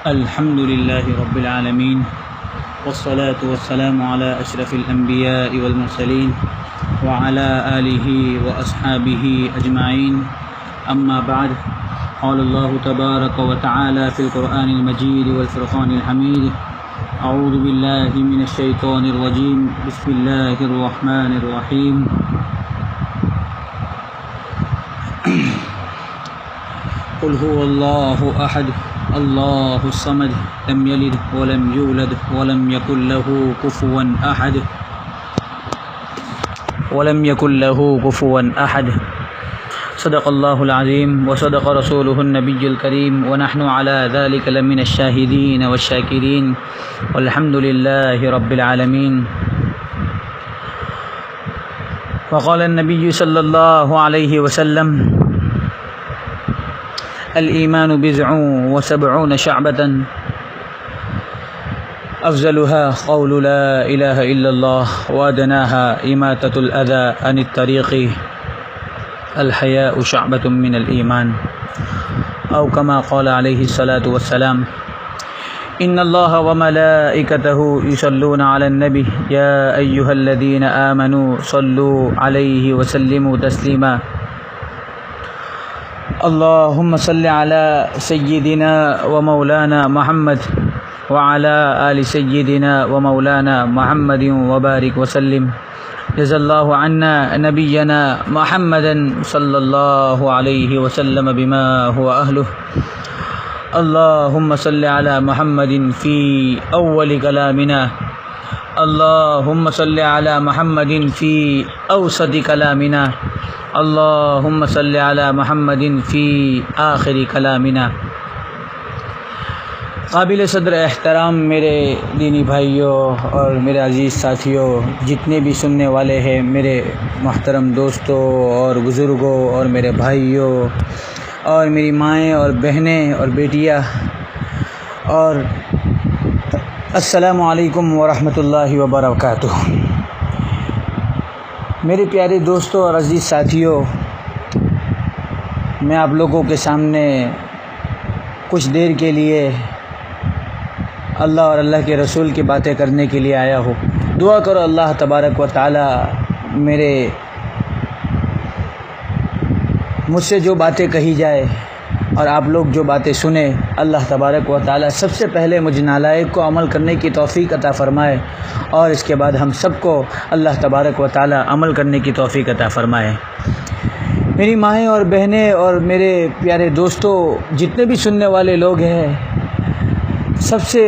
الحمد لله رب العالمين، والصلاة والسلام على أشرف الأنبياء والمرسلين وعلى آله وأصحابه أجمعين. أما بعد، قال الله تبارك وتعالى في القرآن المجيد والفرقان الحميد: أعوذ بالله من الشيطان الرجيم، بسم الله الرحمن الرحيم. قل هو الله أحد الله الصمد لم يلد ولم يولد ولم يكن له كفوا أحد. صدق الله العظيم وصدق رسوله النبي الكريم، ونحن على ذلك لمن الشاهدين والشاكرين، والحمد لله رب العالمين. وقال النبي صلى الله عليه وسلم: الإيمان بضع وسبعون شعبة، أفضلها قول لا إله إلا الله، وأدناها إماتة الأذى عن الطريق، الحياء شعبة من الإيمان، أو كما قال عليه الصلاة والسلام: إن الله وملائكته يصلون على النبي يا أيها الذين آمنوا صلوا عليه وسلموا تسليما. اللهم صل على سيدنا ومولانا محمد وعلى آل سيدنا ومولانا محمد وبارك وسلم. جزا الله عنا نبينا محمدا صلى الله عليه وسلم بما هو أهله. اللهم صل على محمد في أول كلامنا، اللهم صل على محمد في أوسط كلامنا، اللهم صل على محمد في آخر کلامنا. قابل صدر احترام میرے دینی بھائیوں اور میرے عزیز ساتھیوں، جتنے بھی سننے والے ہیں، میرے محترم دوستوں اور بزرگوں اور میرے بھائیوں اور میری مائیں اور بہنیں اور بیٹیاں، اور السلام علیکم ورحمۃ اللہ وبرکاتہ. میرے پیارے دوستوں اور عزیز ساتھیوں، میں آپ لوگوں کے سامنے کچھ دیر کے لیے اللہ اور اللہ کے رسول کی باتیں کرنے کے لیے آیا ہوں. دعا کرو اللہ تبارک و تعالی مجھ سے جو باتیں کہی جائے اور آپ لوگ جو باتیں سنیں، اللہ تبارک و تعالی سب سے پہلے مجھ نالائق کو عمل کرنے کی توفیق عطا فرمائے، اور اس کے بعد ہم سب کو اللہ تبارک و تعالی عمل کرنے کی توفیق عطا فرمائے. میری مائیں اور بہنیں اور میرے پیارے دوستوں، جتنے بھی سننے والے لوگ ہیں، سب سے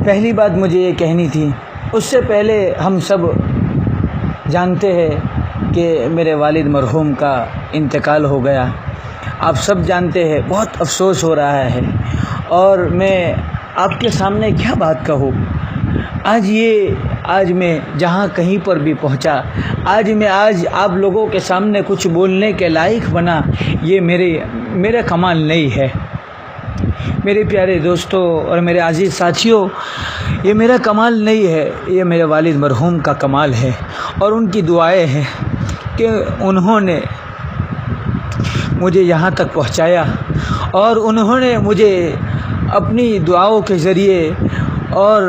پہلی بات مجھے یہ کہنی تھی. اس سے پہلے ہم سب جانتے ہیں کہ میرے والد مرحوم کا انتقال ہو گیا. آپ سب جانتے ہیں، بہت افسوس ہو رہا ہے، اور میں آپ کے سامنے کیا بات کہوں. آج میں جہاں کہیں پر بھی پہنچا، آج آپ لوگوں کے سامنے کچھ بولنے کے لائق بنا، یہ میرا کمال نہیں ہے. میرے پیارے دوستوں اور میرے عزیز ساتھیوں، یہ میرا کمال نہیں ہے، یہ میرے والد مرحوم کا کمال ہے، اور ان کی دعائیں ہیں کہ انہوں نے مجھے یہاں تک پہنچایا، اور انہوں نے مجھے اپنی دعاؤں کے ذریعے اور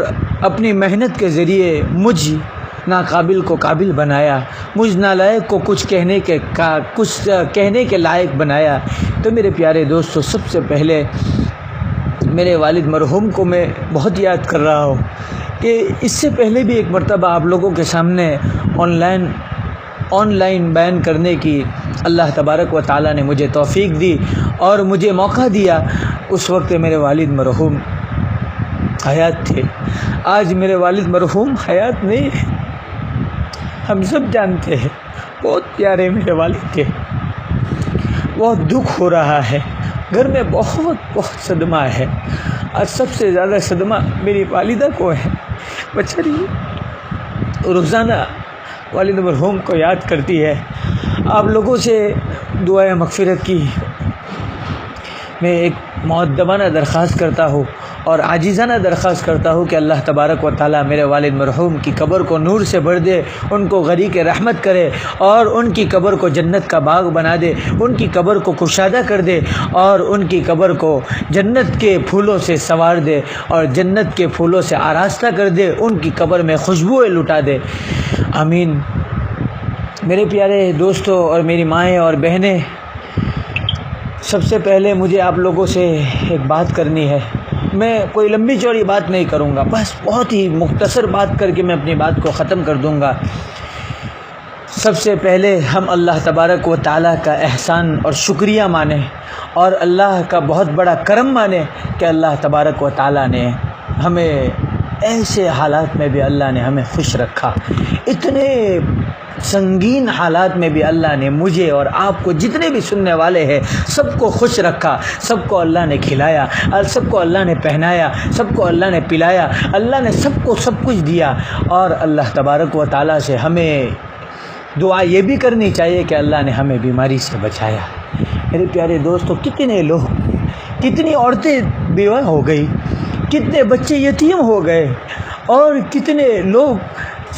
اپنی محنت کے ذریعے مجھ ناقابل کو قابل بنایا، مجھ نالائق کو کچھ کہنے کے لائق بنایا. تو میرے پیارے دوستو، سب سے پہلے میرے والد مرحوم کو میں بہت یاد کر رہا ہوں کہ اس سے پہلے بھی ایک مرتبہ آپ لوگوں کے سامنے آن لائن بیان کرنے کی اللہ تبارک و تعالی نے مجھے توفیق دی اور مجھے موقع دیا. اس وقت میرے والد مرحوم حیات تھے. آج میرے والد مرحوم حیات نہیں ہے. ہم سب جانتے ہیں، بہت پیارے میرے والد تھے. بہت دکھ ہو رہا ہے، گھر میں بہت صدمہ ہے، اور سب سے زیادہ صدمہ میری والدہ کو ہے. بیچاری روزانہ والد مرحوم کو یاد کرتی ہے. آپ لوگوں سے دعائیں مغفرت کی میں ایک مؤدبانہ درخواست کرتا ہوں اور عاجزانہ درخواست کرتا ہوں کہ اللہ تبارک و تعالیٰ میرے والد مرحوم کی قبر کو نور سے بھر دے، ان کو غریق رحمت کرے اور ان کی قبر کو جنت کا باغ بنا دے، ان کی قبر کو کشادہ کر دے اور ان کی قبر کو جنت کے پھولوں سے سنوار دے اور جنت کے پھولوں سے آراستہ کر دے، ان کی قبر میں خوشبوئیں لٹا دے، آمین۔ میرے پیارے دوستوں اور میری مائیں اور بہنیں، سب سے پہلے مجھے آپ لوگوں سے ایک بات کرنی ہے۔ میں کوئی لمبی چوڑی بات نہیں کروں گا، بس بہت ہی مختصر بات کر کے میں اپنی بات کو ختم کر دوں گا۔ سب سے پہلے ہم اللہ تبارک و تعالیٰ کا احسان اور شکریہ مانیں اور اللہ کا بہت بڑا کرم مانیں کہ اللہ تبارک و تعالیٰ نے ہمیں ایسے حالات میں بھی اللہ نے ہمیں خوش رکھا، اتنے سنگین حالات میں بھی اللہ نے مجھے اور آپ کو، جتنے بھی سننے والے ہیں، سب کو خوش رکھا، سب کو اللہ نے کھلایا، سب کو اللہ نے پہنایا، سب کو اللہ نے پلایا، اللہ نے سب کو سب کچھ دیا۔ اور اللہ تبارک و تعالیٰ سے ہمیں دعا یہ بھی کرنی چاہیے کہ اللہ نے ہمیں بیماری سے بچایا۔ میرے پیارے دوستو، کتنے لوگ، کتنی عورتیں بیوہ ہو گئی، کتنے بچے یتیم ہو گئے اور کتنے لوگ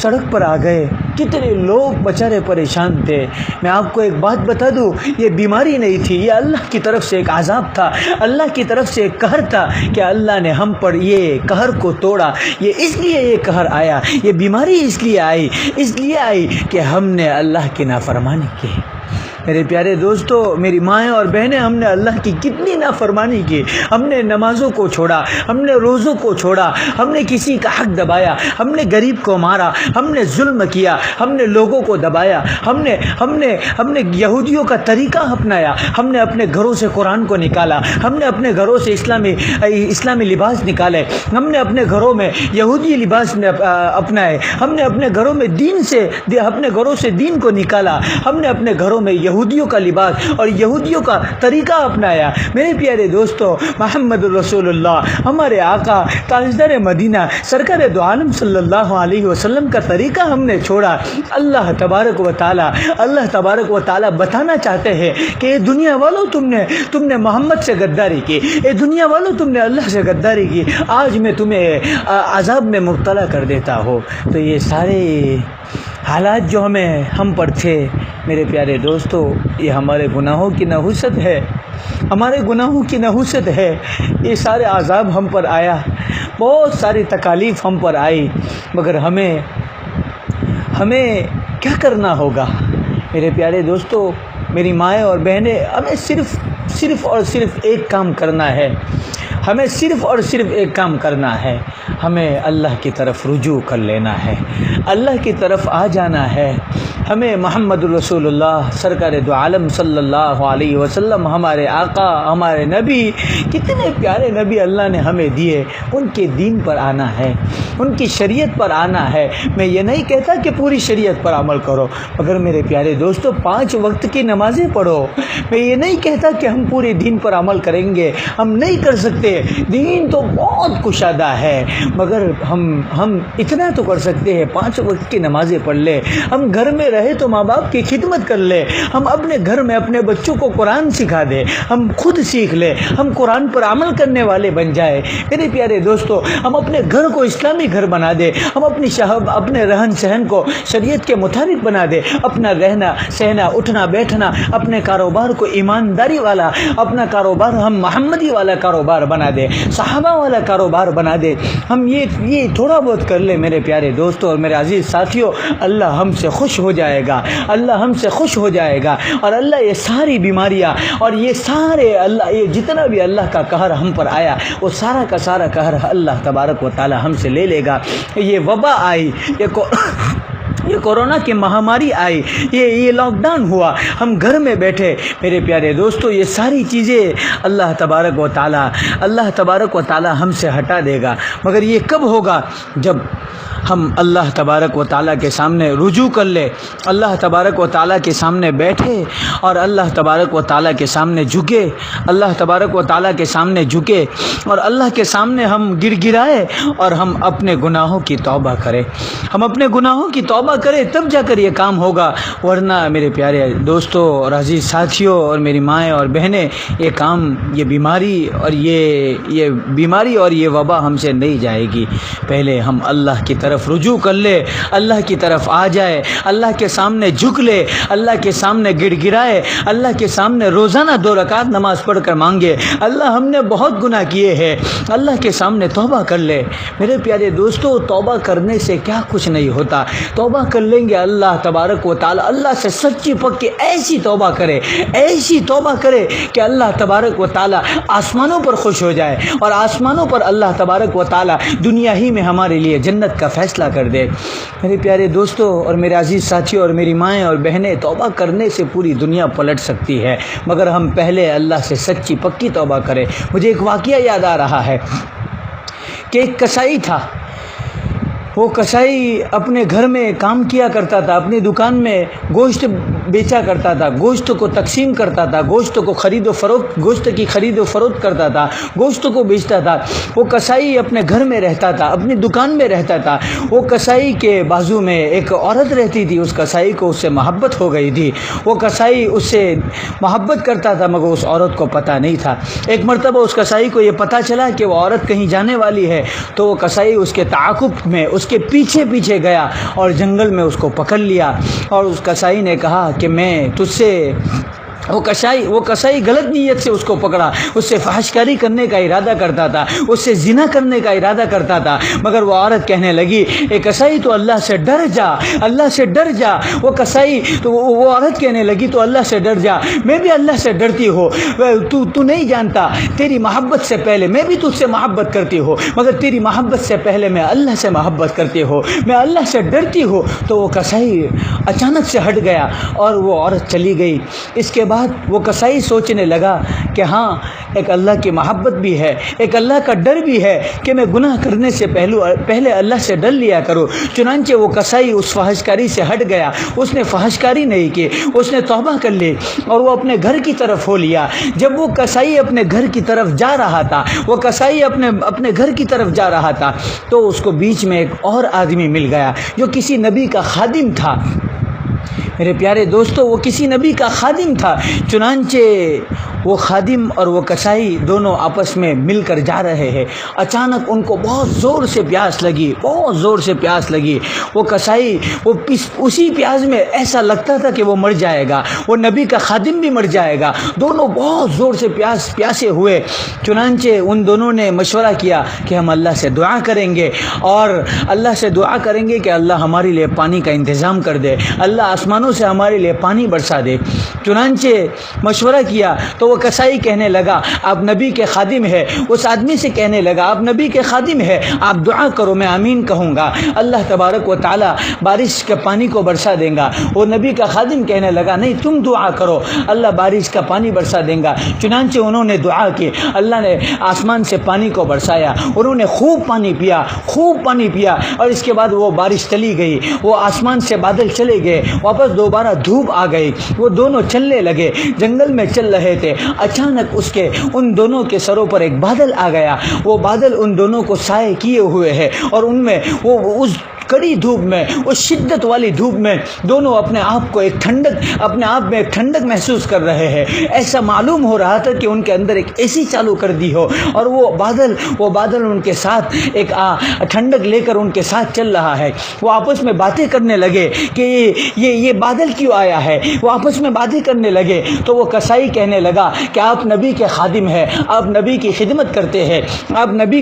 سڑک پر آ گئے، کتنے لوگ بیچارے پریشان تھے۔ میں آپ کو ایک بات بتا دوں، یہ بیماری نہیں تھی، یہ اللہ کی طرف سے ایک عذاب تھا، اللہ کی طرف سے ایک قہر تھا کہ اللہ نے ہم پر یہ قہر کو توڑا۔ یہ اس لیے یہ قہر آیا، یہ بیماری اس لیے آئی کہ ہم نے اللہ کی نافرمانی کی۔ میرے پیارے دوستو، میری مائیں اور بہنیں، ہم نے اللہ کی کتنی نافرمانی کی، ہم نے نمازوں کو چھوڑا، ہم نے روزوں کو چھوڑا، ہم نے کسی کا حق دبایا، ہم نے غریب کو مارا، ہم نے ظلم کیا، ہم نے لوگوں کو دبایا، ہم نے یہودیوں کا طریقہ اپنایا، ہم نے اپنے گھروں سے قرآن کو نکالا، ہم نے اپنے گھروں سے اسلامی لباس نکالے، ہم نے اپنے گھروں میں یہودی لباس اپنائے، ہم نے اپنے گھروں میں اپنے گھروں سے دین کو نکالا، ہم نے اپنے گھروں میں یہودیوں کا لباس اور یہودیوں کا طریقہ اپنایا۔ میرے پیارے دوستو، محمد رسول اللہ، ہمارے آقا تاجدار مدینہ سرکار دو عالم صلی اللہ علیہ وسلم کا طریقہ ہم نے چھوڑا۔ اللہ تبارک و تعالی بتانا چاہتے ہیں کہ اے دنیا والوں، تم نے محمد سے غداری کی، اے دنیا والوں تم نے اللہ سے غداری کی، آج میں تمہیں عذاب میں مبتلا کر دیتا ہوں۔ تو یہ سارے حالات جو ہم پر تھے، میرے پیارے دوستو، یہ ہمارے گناہوں کی نحوست ہے، ہمارے گناہوں کی نحوست ہے۔ یہ سارے عذاب ہم پر آیا، بہت ساری تکالیف ہم پر آئی، مگر ہمیں کیا کرنا ہوگا؟ میرے پیارے دوستو، میری مائیں اور بہنیں، ہمیں صرف اور صرف ایک کام کرنا ہے، ہمیں صرف اور صرف ایک کام کرنا ہے، ہمیں اللہ کی طرف رجوع کر لینا ہے، اللہ کی طرف آ جانا ہے۔ ہمیں محمد رسول اللہ سرکار دو عالم صلی اللہ علیہ وسلم، ہمارے آقا، ہمارے نبی، کتنے پیارے نبی اللہ نے ہمیں دیے، ان کے دین پر آنا ہے، ان کی شریعت پر آنا ہے۔ میں یہ نہیں کہتا کہ پوری شریعت پر عمل کرو، مگر میرے پیارے دوستو، 5 وقت کی نمازیں پڑھو۔ میں یہ نہیں کہتا کہ ہم پورے دین پر عمل کریں گے، ہم نہیں کر سکتے، دین تو بہت کشادہ ہے، مگر ہم اتنا تو کر سکتے ہیں، 5 وقت کی نمازیں پڑھ لے، ہم گھر میں رہے تو ماں باپ کی خدمت کر لے، ہم اپنے گھر میں اپنے بچوں کو قرآن سکھا دے، ہم خود سیکھ لے، ہم قرآن پر عمل کرنے والے بن جائے۔ میرے پیارے دوستو، ہم اپنے گھر کو اسلامی گھر بنا دے، ہم اپنے رہن سہن کو شریعت کے مطابق بنا دے، اپنا رہنا سہنا، اٹھنا بیٹھنا، اپنے کاروبار کو ایمانداری والا، اپنا کاروبار ہم محمدی والا کاروبار بنا دے، صحابہ والا کاروبار بنا دے۔ ہم یہ تھوڑا بہت کر لے میرے پیارے دوستو اور میرے عزیز ساتھیوں، اللہ ہم سے خوش ہو جائے گا، اللہ ہم سے خوش ہو جائے گا، اور اللہ یہ ساری بیماریاں اور یہ جتنا بھی اللہ کا قہر ہم پر آیا، وہ سارا کا سارا قہر اللہ تبارک و تعالی ہم سے لے لے گا۔ یہ وبا آئی، یہ کورونا کی مہاماری آئی، یہ لاک ڈاؤن ہوا، ہم گھر میں بیٹھے، میرے پیارے دوستو، یہ ساری چیزیں اللہ تبارک و تعالی ہم سے ہٹا دے گا، مگر یہ کب ہوگا؟ جب ہم اللہ تبارک و تعالیٰ کے سامنے رجوع کر لے، اللہ تبارک و تعالیٰ کے سامنے بیٹھے اور اللہ تبارک و تعالیٰ کے سامنے جھکے، اللہ تبارک و تعالیٰ کے سامنے جھکے اور اللہ کے سامنے ہم گڑ گڑائے اور ہم اپنے گناہوں کی توبہ کریں، ہم اپنے گناہوں کی توبہ توبہ کرے تب جا کر یہ کام ہوگا، ورنہ میرے پیارے دوستوں اور عزیز ساتھیوں اور میری مائیں اور بہنیں، یہ کام، یہ بیماری اور یہ وبا ہم سے نہیں جائے گی۔ پہلے ہم اللہ کی طرف رجوع کر لے، اللہ کی طرف آ جائے، اللہ کے سامنے جھک لے، اللہ کے سامنے گڑ گڑائے، اللہ کے سامنے روزانہ 2 رکعت نماز پڑھ کر مانگے، اللہ ہم نے بہت گناہ کیے ہیں، اللہ کے سامنے توبہ کر لے۔ میرے پیارے دوستو، توبہ کرنے سے کیا کچھ نہیں ہوتا، توبہ کر لیں گے اللہ تبارک و تعالی اللہ سے سچی پکی ایسی توبہ کرے کہ اللہ تبارک و تعالی آسمانوں پر خوش ہو جائے، اور آسمانوں پر اللہ تبارک و تعالی دنیا ہی میں ہمارے لیے جنت کا فیصلہ کر دے۔ میرے پیارے دوستو اور میرے عزیز ساتھیوں اور میری مائیں اور بہنیں، توبہ کرنے سے پوری دنیا پلٹ سکتی ہے، مگر ہم پہلے اللہ سے سچی پکی توبہ کریں۔ مجھے ایک واقعہ یاد آ رہا ہے کہ ایک کسائی تھا، وہ کسائی اپنے گھر میں کام کیا کرتا تھا، اپنی دکان میں گوشت بیچا کرتا تھا، گوشت کو تقسیم کرتا تھا، گوشت کی خرید و فروخت کرتا تھا، گوشت کو بیچتا تھا۔ وہ کسائی اپنے گھر میں رہتا تھا، اپنی دکان میں رہتا تھا۔ وہ کسائی کے بازو میں ایک عورت رہتی تھی، اس کسائی کو اس سے محبت ہو گئی تھی، وہ کسائی اس سے محبت کرتا تھا، مگر اس عورت کو پتہ نہیں تھا۔ ایک مرتبہ اس کسائی کو یہ پتہ چلا کہ وہ عورت کہیں جانے والی ہے، تو وہ کسائی اس کے تعاقب میں اس کے پیچھے گیا اور جنگل میں اس کو پکڑ لیا، اور اس کسائی نے کہا کہ میں تجھ سے، وہ کسائی غلط نیت سے اس کو پکڑا، اس سے فحشکاری کرنے کا ارادہ کرتا تھا، اس سے زنا کرنے کا ارادہ کرتا تھا، مگر وہ عورت کہنے لگی، اے کسائی تو اللہ سے ڈر جا، اللہ سے ڈر جا۔ وہ عورت کہنے لگی تو اللہ سے ڈر جا، میں بھی اللہ سے ڈرتی ہوں، تو نہیں جانتا، تیری محبت سے پہلے میں بھی تجھ سے محبت کرتی ہوں، مگر تیری محبت سے پہلے میں اللہ سے محبت کرتی ہوں، میں اللہ سے ڈرتی ہوں۔ تو وہ کسائی اچانک سے ہٹ گیا اور وہ عورت چلی گئی۔ اس کے بعد وہ کسائی سوچنے لگا کہ ہاں، ایک اللہ کی محبت بھی ہے، ایک اللہ کا ڈر بھی ہے کہ میں گناہ کرنے سے پہلے اللہ سے ڈر لیا کروں۔ چنانچہ وہ کسائی اس فحشکاری سے ہٹ گیا، اس نے فحشکاری نہیں کی، اس نے توبہ کر لی اور وہ اپنے گھر کی طرف ہو لیا۔ جب وہ کسائی اپنے گھر کی طرف جا رہا تھا، تو اس کو بیچ میں ایک اور آدمی مل گیا جو کسی نبی کا خادم تھا۔ میرے پیارے دوستو، وہ کسی نبی کا خادم تھا۔ چنانچہ وہ خادم اور وہ کسائی دونوں آپس میں مل کر جا رہے ہیں، اچانک ان کو بہت زور سے پیاس لگی۔ وہ کسائی اسی پیاس میں ایسا لگتا تھا کہ وہ مر جائے گا، وہ نبی کا خادم بھی مر جائے گا، دونوں بہت زور سے پیاسے ہوئے۔ چنانچہ ان دونوں نے مشورہ کیا کہ ہم اللہ سے دعا کریں گے، اور اللہ سے دعا کریں گے کہ اللہ ہمارے لیے پانی کا انتظام کر دے، اللہ آسمانوں سے ہمارے لیے پانی برسا دے۔ چنانچہ مشورہ کیا تو وہ کسائی کہنے لگا، آپ نبی کے خادم ہے، اس آدمی سے کہنے لگا، آپ نبی کے خادم ہے، آپ دعا کرو، میں آمین کہوں گا، اللہ تبارک و تعالی بارش کے پانی کو برسا دے گا۔ وہ نبی کا خادم کہنے لگا، نہیں، تم دعا کرو، اللہ بارش کا پانی برسا دے گا۔ چنانچہ انہوں نے دعا کی، اللہ نے آسمان سے پانی کو برسایا، انہوں نے خوب پانی پیا، اور اس کے بعد وہ بارش چلی گئی، وہ آسمان سے بادل چلے گئے، واپس دوبارہ دھوپ آ گئی، وہ دونوں چلنے لگے، جنگل میں چل رہے تھے۔ اچانک ان دونوں کے سروں پر ایک بادل آ گیا، وہ بادل ان دونوں کو سائے کیے ہوئے ہے، اور ان میں وہ اس کڑی دھوپ میں، اس شدت والی دھوپ میں دونوں اپنے آپ میں ایک ٹھنڈک محسوس کر رہے ہیں۔ ایسا معلوم ہو رہا تھا کہ ان کے اندر ایک اے سی چالو کر دی ہو، اور وہ بادل ان کے ساتھ ایک ٹھنڈک لے کر ان کے ساتھ چل رہا ہے۔ وہ آپس میں باتیں کرنے لگے کہ یہ بادل کیوں آیا ہے، وہ آپس میں باتیں کرنے لگے۔ تو وہ کسائی کہنے لگا کہ آپ نبی کے خادم ہیں، آپ نبی کی خدمت کرتے ہیں، آپ نبی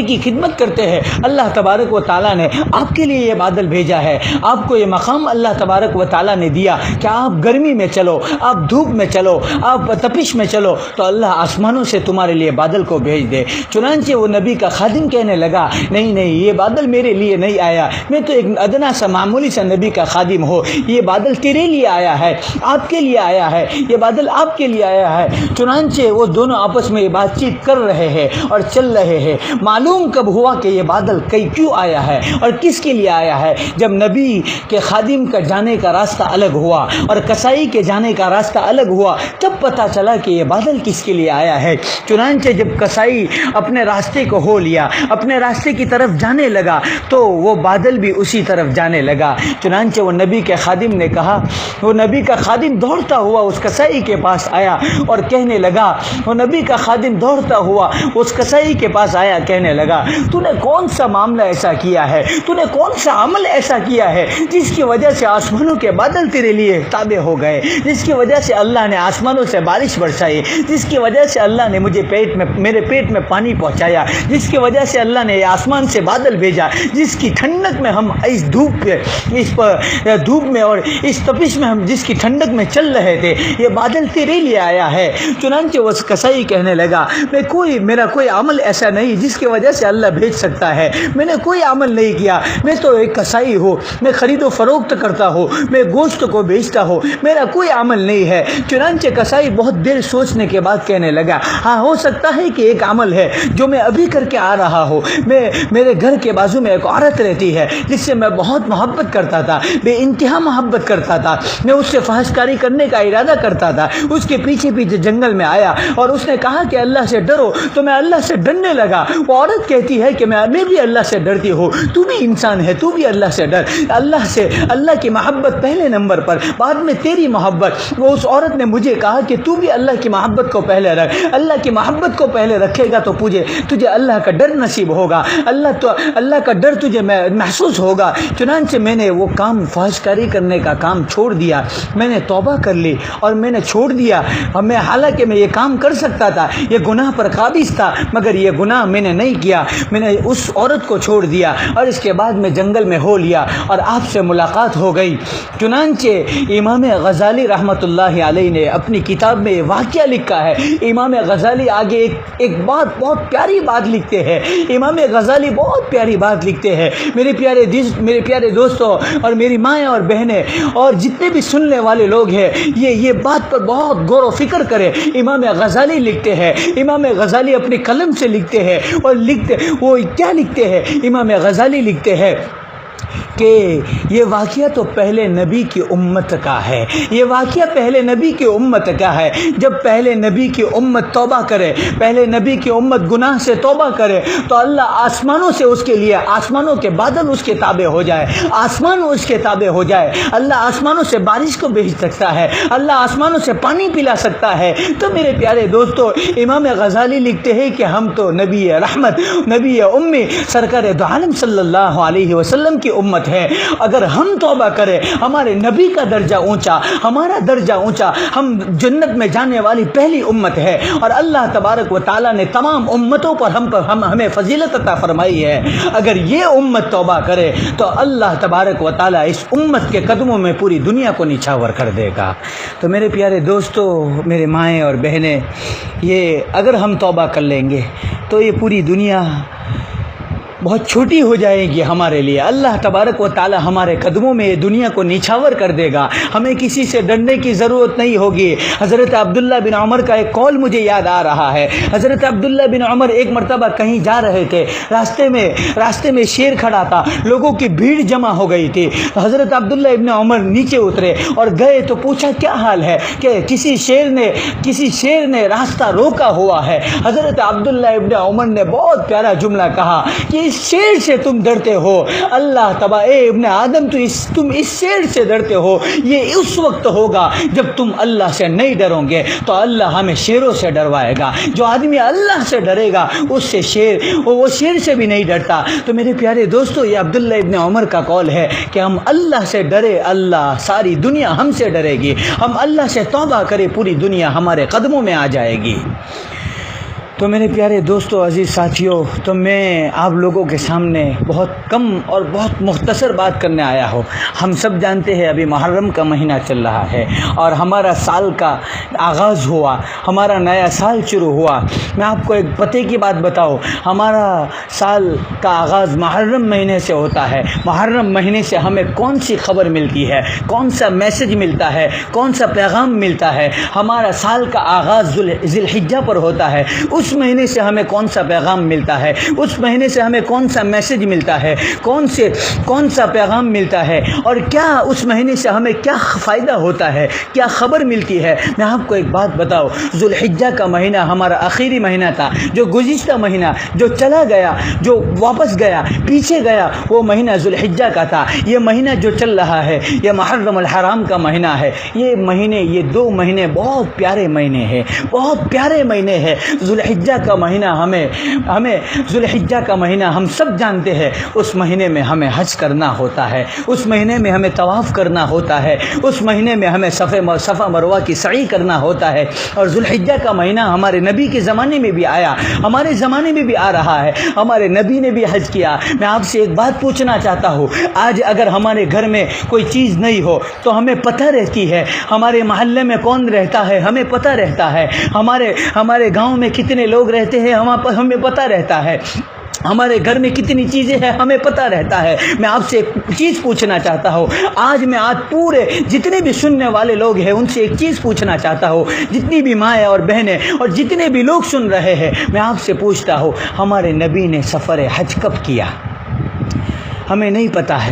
کی خدمت کرتے ہیں، اللہ تبارک و تعالیٰ نے آپ کے لیے یہ بادل بھیجا ہے، آپ کو یہ مقام اللہ تبارک و تعالیٰ نے دیا کہ آپ گرمی میں چلو، آپ دھوپ میں چلو، آپ تپش میں چلو، تو اللہ آسمانوں سے تمہارے لیے بادل کو بھیج دے۔ چنانچہ وہ نبی کا خادم کہنے لگا، نہیں، یہ بادل میرے لیے نہیں آیا، میں تو ایک ادنا سا معمولی سا نبی کا خادم ہوں، یہ بادل تیرے لیے آیا ہے، آپ کے لیے آیا ہے، یہ بادل آپ کے لیے آیا ہے۔ چنانچہ وہ دونوں آپس میں بات چیت کر رہے ہیں اور چل رہے ہیں، معلوم کب ہوا کہ یہ بادل کیوں آیا ہے اور کس کے لیے آیا ہے؟ جب نبی کے خادم کا جانے کا راستہ الگ ہوا اور کسائی کے جانے کا راستہ الگ ہوا، تب پتہ چلا کہ یہ بادل کس کے لیے آیا ہے۔ چنانچہ جب کسائی اپنے راستے کو ہو لیا، اپنے راستے کی طرف جانے لگا، تو وہ بادل بھی اسی طرف جانے لگا۔ چنانچہ وہ نبی کے خادم نے کہا، وہ نبی کا خادم دوڑتا ہوا اس کسائی کے پاس آیا اور کہنے لگا، وہ نبی کا خادم دوڑتا ہوا اس کسائی کے پاس آیا، کہنے لگا، تو نے کون سا معاملہ ایسا کیا ہے، تو نے کون سا عمل ایسا کیا ہے جس کی وجہ سے آسمانوں کے بادل تیرے لیے تابع ہو گئے، جس کی وجہ سے اللہ نے آسمانوں سے بارش برسائی، جس کی وجہ سے اللہ نے میرے پیٹ میں پانی پہنچایا، جس کی وجہ سے اللہ نے آسمان سے بادل بھیجا، جس کی ٹھنڈک میں ہم اس دھوپ میں اور اس تپش میں ہم جس کی ٹھنڈک میں چل رہے تھے، یہ بادل تیرے لیے آیا ہے۔ چنانچہ وہ کسائی کہنے لگا، میرا کوئی عمل ایسا نہیں جس کی وجہ سے اللہ بھیج سکتا ہے، میں نے کوئی عمل نہیں کیا، میں تو ایک کسائی ہوں، میں خرید و فروخت کرتا ہوں، میں گوشت کو بیچتا ہوں، میرا کوئی عمل نہیں ہے۔ چنانچہ کسائی بہت دیر سوچنے کے بعد کہنے لگا، ہاں ہو سکتا ہے کہ ایک عمل ہے جو میں ابھی کر کے آ رہا ہوں، میرے گھر کے بازو میں ایک عورت رہتی ہے جس سے میں بہت محبت کرتا تھا، بے انتہا محبت کرتا تھا، میں اس سے فحش کاری کرنے کا ارادہ کرتا تھا، اس کے پیچھے جنگل میں آیا اور اس نے کہا کہ اللہ سے ڈرو، تو میں اللہ سے ڈرنے لگا۔ وہ عورت کہتی ہے کہ میں بھی اللہ سے ڈرتی ہوں، تو بھی انسان ہے، تو بھی اللہ سے ڈر، اللہ کی محبت پہلے نمبر پر، بعد میں تیری محبت۔ وہ اس عورت نے مجھے کہا کہ تو بھی اللہ کی محبت کو پہلے رکھ، اللہ کی محبت کو پہلے رکھے گا تو تجھے اللہ کا ڈر نصیب ہوگا، اللہ کا ڈر تجھے محسوس ہوگا۔ چنانچہ میں نے وہ کام، فحش کاری کرنے کا کام چھوڑ دیا، میں نے توبہ کر لی اور میں نے چھوڑ دیا۔ حالانکہ میں یہ کام کر سکتا تھا، یہ گناہ پر قابض تھا، مگر یہ گناہ میں نے نہیں کیا، میں نے اس عورت کو چھوڑ دیا اور اس کے بعد میں جنگل میں ہو لیا اور آپ سے ملاقات ہو گئی۔ چنانچہ امام غزالی رحمۃ اللہ علیہ نے اپنی کتاب میں واقعہ لکھا ہے۔ امام غزالی آگے ایک بہت پیاری بات لکھتے ہیں، امام غزالی بہت پیاری بات لکھتے ہیں۔ میرے پیارے دوستوں اور میری مائیں اور بہنیں اور جتنے بھی سننے والے لوگ ہیں، یہ بات پر بہت غور و فکر کریں۔ امام غزالی لکھتے ہیں، امام غزالی اپنے قلم سے لکھتے ہیں اور وہ کیا لکھتے ہیں؟ امام غزالی لکھتے ہیں کہ یہ واقعہ تو پہلے نبی کی امت کا ہے، یہ واقعہ پہلے نبی کی امت کا ہے۔ جب پہلے نبی کی امت توبہ کرے، پہلے نبی کی امت گناہ سے توبہ کرے، تو اللہ آسمانوں سے اس کے لیے، آسمانوں کے بادل اس کے تابع ہو جائے، آسمان اس کے تابع ہو جائے، اللہ آسمانوں سے بارش کو بھیج سکتا ہے، اللہ آسمانوں سے پانی پلا سکتا ہے۔ تو میرے پیارے دوستو، امام غزالی لکھتے ہیں کہ ہم تو نبی رحمت، نبی امی، سرکار دو عالم صلی اللہ علیہ وسلم کی امت ہے۔ اگر ہم توبہ کریں، ہمارے نبی کا درجہ اونچا، ہمارا درجہ اونچا، ہم جنت میں جانے والی پہلی امت ہے، اور اللہ تبارک و تعالیٰ نے تمام امتوں پر ہمیں فضیلت عطا فرمائی ہے۔ اگر یہ امت توبہ کرے تو اللہ تبارک و تعالیٰ اس امت کے قدموں میں پوری دنیا کو نچھاور کر دے گا۔ تو میرے پیارے دوستو، میرے مائیں اور بہنیں، یہ اگر ہم توبہ کر لیں گے تو یہ پوری دنیا بہت چھوٹی ہو جائے گی ہمارے لیے۔ اللہ تبارک و تعالی ہمارے قدموں میں دنیا کو نیچھاور کر دے گا، ہمیں کسی سے ڈرنے کی ضرورت نہیں ہوگی۔ حضرت عبداللہ بن عمر کا ایک قول مجھے یاد آ رہا ہے۔ حضرت عبداللہ بن عمر ایک مرتبہ کہیں جا رہے تھے، راستے میں شیر کھڑا تھا، لوگوں کی بھیڑ جمع ہو گئی تھی۔ حضرت عبداللہ ابن عمر نیچے اترے اور گئے تو پوچھا کیا حال ہے، کہ کسی شیر نے راستہ روکا ہوا ہے۔ حضرت عبداللہ ابن عمر نے بہت پیارا جملہ کہا کہ اس شیر سے تم ڈرتے ہو، اے ابن آدم تم اس شیر سے ڈرتے ہو، یہ اس وقت ہوگا جب تم اللہ سے نہیں ڈرو گے تو اللہ ہمیں شیروں سے ڈروائے گا۔ جو آدمی اللہ سے ڈرے گا اس سے وہ شیر سے بھی نہیں ڈرتا۔ تو میرے پیارے دوستو، یہ عبداللہ ابن عمر کا قول ہے کہ ہم اللہ سے ڈرے، اللہ ساری دنیا ہم سے ڈرے گی، ہم اللہ سے توبہ کرے، پوری دنیا ہمارے قدموں میں آ جائے گی۔ تو میرے پیارے دوستو، عزیز ساتھیوں، تو میں آپ لوگوں کے سامنے بہت کم اور بہت مختصر بات کرنے آیا ہوں۔ ہم سب جانتے ہیں ابھی محرم کا مہینہ چل رہا ہے اور ہمارا سال کا آغاز ہوا، ہمارا نیا سال شروع ہوا۔ میں آپ کو ایک پتے کی بات بتاؤں، ہمارا سال کا آغاز محرم مہینے سے ہوتا ہے۔ محرم مہینے سے ہمیں کون سی خبر ملتی ہے، کون سا میسج ملتا ہے، کون سا پیغام ملتا ہے؟ ہمارا سال کا آغاز ذی الحجہ پر ہوتا ہے۔ اس اس مہینے سے ہمیں کون سا پیغام ملتا ہے، اس مہینے سے ہمیں کون سا میسج ملتا ہے، کون سا پیغام ملتا ہے، اور کیا اس مہینے سے ہمیں کیا فائدہ ہوتا ہے، کیا خبر ملتی ہے۔ میں آپ کو ایک بات بتاؤ، ذوالحجہ کا مہینہ ہمارا آخری مہینہ تھا، جو گزشتہ مہینہ جو چلا گیا، جو واپس گیا، پیچھے گیا، وہ مہینہ ذوالحجہ کا تھا۔ یہ مہینہ جو چل رہا ہے یہ محرم الحرام کا مہینہ ہے۔ یہ 2 مہینے بہت پیارے مہینے ہیں، بہت پیارے مہینے ہیں۔ ذوالحجہ کا مہینہ ہمیں ذوالحجہ کا مہینہ ہم سب جانتے ہیں، اس مہینے میں ہمیں حج کرنا ہوتا ہے، اس مہینے میں ہمیں طواف کرنا ہوتا ہے، اس مہینے میں ہمیں صفا مروہ کی سعی کرنا ہوتا ہے۔ اور ذوالحجہ کا مہینہ ہمارے نبی کے زمانے میں بھی آیا، ہمارے زمانے میں بھی آ رہا ہے، ہمارے نبی نے بھی حج کیا۔ میں آپ سے ایک بات پوچھنا چاہتا ہوں، آج اگر ہمارے گھر میں کوئی چیز نہیں ہو تو ہمیں پتہ رہتی ہے، ہمارے محلے میں کون رہتا ہے ہمیں پتہ رہتا ہے، ہمارے گاؤں میں کتنے لوگ رہتے ہیں ہمیں پتہ رہتا ہے، ہمارے گھر میں کتنی چیزیں ہیں ہمیں پتہ رہتا ہے۔ میں آپ سے ایک چیز پوچھنا چاہتا ہوں، آج پورے جتنے بھی سننے والے لوگ ہیں ان سے ایک چیز پوچھنا چاہتا ہوں، جتنی بھی مائیں اور بہنیں اور جتنے بھی لوگ سن رہے ہیں، میں آپ سے پوچھتا ہوں، ہمارے نبی نے سفر حج کب کیا؟ ہمیں نہیں پتہ ہے۔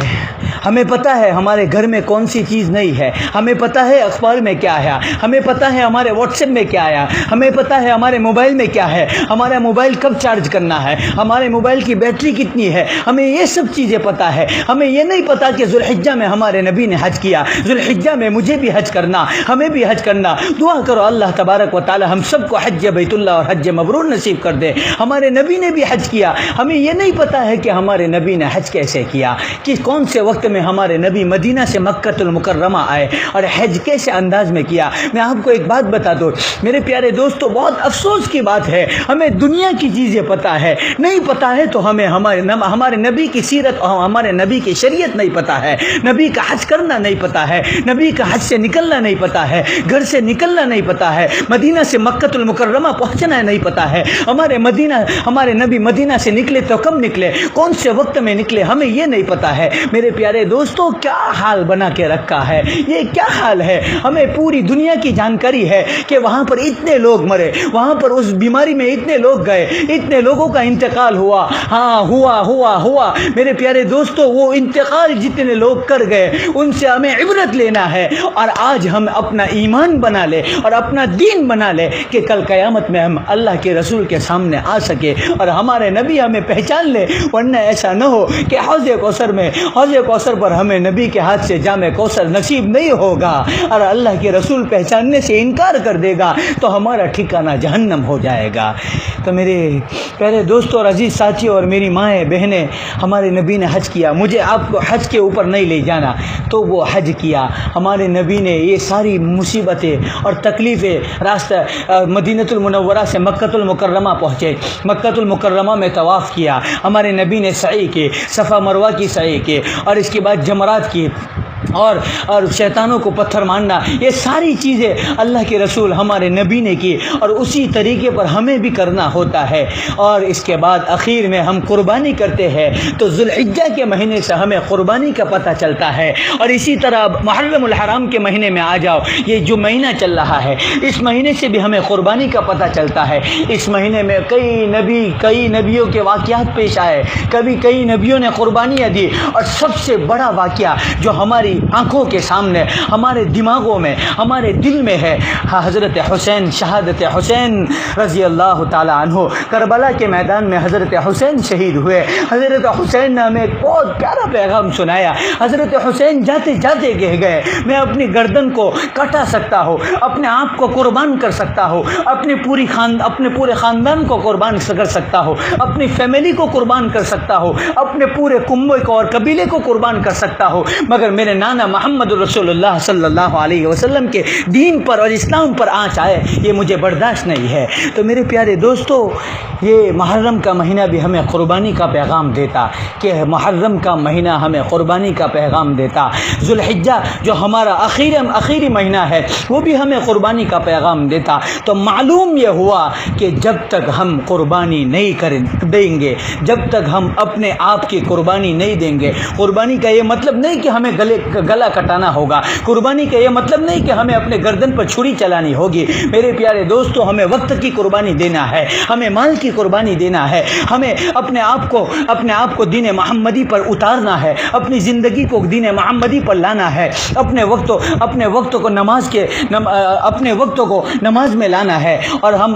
ہمیں پتہ ہے ہمارے گھر میں کون سی چیز نہیں ہے، ہمیں پتہ ہے اخبار میں کیا ہے، ہمیں پتہ ہے ہمارے واٹس ایپ میں کیا آیا، ہمیں پتہ ہے ہمارے موبائل میں کیا ہے، ہمارا موبائل کب چارج کرنا ہے، ہمارے موبائل کی بیٹری کتنی ہے، ہمیں یہ سب چیزیں پتہ ہے۔ ہمیں یہ نہیں پتہ کہ ذوالحجہ میں ہمارے نبی نے حج کیا، ذوالحجہ میں مجھے بھی حج کرنا، ہمیں بھی حج کرنا۔ دعا کرو اللہ تبارک و تعالی ہم سب کو حج بیت اللہ اور حج مبرور نصیب کر دے۔ ہمارے نبی نے بھی حج کیا، ہمیں یہ نہیں پتہ ہے کہ ہمارے نبی نے حج کیسے کیا، کہ کون سے وقت میں ہمارے نبی مدینہ سے مکہ المکرمہ آئے اور حج کیسے انداز میں کیا۔ میں آپ کو ایک بات بتا دوں میرے پیارے دوستو، بہت افسوس کی بات ہے، ہمیں دنیا کی چیزیں پتہ ہے، نہیں پتہ ہے تو ہمیں ہمارے نبی کی سیرت اور ہمارے نبی کی شریعت نہیں پتہ ہے، نبی کا حج کرنا نہیں پتہ ہے، نبی کا حج سے نکلنا نہیں پتہ ہے، گھر سے نکلنا نہیں پتہ ہے، مدینہ سے مکہ المکرمہ پہنچنا نہیں پتہ ہے، ہمارے نبی مدینہ سے نکلے تو کب نکلے، کون سے وقت میں نکلے، ہمیں یہ نہیں پتہ ہے۔ میرے پیارے دوستو، کیا حال بنا کے رکھا ہے، یہ کیا حال ہے، ہمیں پوری دنیا کی جانکاری ہے کہ وہاں پر اتنے لوگ مرے، وہاں پر اس بیماری میں اتنے لوگ گئے، اتنے لوگوں کا انتقال ہوا، ہاں ہوا میرے پیارے دوستو، وہ انتقال جتنے لوگ کر گئے ان سے ہمیں عبرت لینا ہے، اور آج ہم اپنا ایمان بنا لے اور اپنا دین بنا لے کہ کل قیامت میں ہم اللہ کے رسول کے سامنے آ سکے اور ہمارے نبی ہمیں پہچان لے، ورنہ ایسا نہ ہو کہ حوض کوثر پر ہمیں نبی کے ہاتھ سے جام کوثر نصیب نہیں ہوگا اور اللہ کے رسول پہچاننے سے انکار کر دے گا تو ہمارا ٹھکانہ جہنم ہو جائے گا۔ تو میرے پیارے دوستوں اور عزیز ساتھیوں اور میری مائیں بہنیں، ہمارے نبی نے حج کیا، مجھے آپ کو حج کے اوپر نہیں لے جانا، تو وہ حج کیا، ہمارے نبی نے یہ ساری مصیبتیں اور تکلیفیں راستہ مدینہ المنورہ سے مکہ المکرمہ پہنچے، مکہ المکرمہ میں طواف کیا، ہمارے نبی نے سعی کی، صفا مروہ کی سعی کی، اور اس کے بعد جمرات کی، اور شیطانوں کو پتھر مارنا، یہ ساری چیزیں اللہ کے رسول ہمارے نبی نے کی، اور اسی طریقے پر ہمیں بھی کرنا ہوتا ہے۔ اور اس کے بعد اخیر میں ہم قربانی کرتے ہیں، تو ذوالحجہ کے مہینے سے ہمیں قربانی کا پتہ چلتا ہے، اور اسی طرح محرم الحرام کے مہینے میں آ جاؤ، یہ جو مہینہ چل رہا ہے اس مہینے سے بھی ہمیں قربانی کا پتہ چلتا ہے۔ اس مہینے میں کئی نبیوں کے واقعات پیش آئے، کئی نبیوں نے قربانیاں دی، اور سب سے بڑا واقعہ جو ہماری آنکھوں کے سامنے، ہمارے دماغوں میں، ہمارے دل میں ہے، حضرت حسین، شہادت حسین رضی اللہ تعالی عنہ، کربلا کے میدان میں حضرت حسین شہید ہوئے۔ حضرت حسین نے ہمیں ایک بہت پیارا پیغام سنایا۔ حضرت حسین جاتے جاتے کہہ گئے، میں اپنی گردن کو کٹا سکتا ہوں، اپنے آپ کو قربان کر سکتا ہوں، اپنے پورے خاندان کو قربان کر سکتا ہوں، اپنی فیملی کو قربان کر سکتا ہوں، اپنے پورے کنبے کو اور قبیلے کو قربان کر سکتا ہوں، مگر میرے نانا محمد رسول اللہ صلی اللہ علیہ وسلم کے دین پر اور اسلام پر آنچ آئے، یہ مجھے برداشت نہیں ہے۔ تو میرے پیارے دوستو، یہ محرم کا مہینہ بھی ہمیں قربانی کا پیغام دیتا، کہ محرم کا مہینہ ہمیں قربانی کا پیغام دیتا۔ ذوالحجہ جو ہمارا آخری مہینہ ہے وہ بھی ہمیں قربانی کا پیغام دیتا۔ تو معلوم یہ ہوا کہ جب تک ہم قربانی نہیں دیں گے، جب تک ہم اپنے آپ کی قربانی نہیں دیں گے، قربانی کا یہ مطلب نہیں کہ ہمیں گلا کٹانا ہوگا۔ قربانی کا یہ مطلب نہیں کہ ہمیں اپنے گردن پر چھری چلانی ہوگی۔ میرے پیارے دوستو، ہمیں وقت کی قربانی دینا ہے، ہمیں مال کی قربانی دینا ہے، ہمیں اپنے آپ کو دین محمدی پر اتارنا ہے، اپنی زندگی کو دین محمدی پر لانا ہے، اپنے وقت کو نماز میں لانا ہے، اور ہم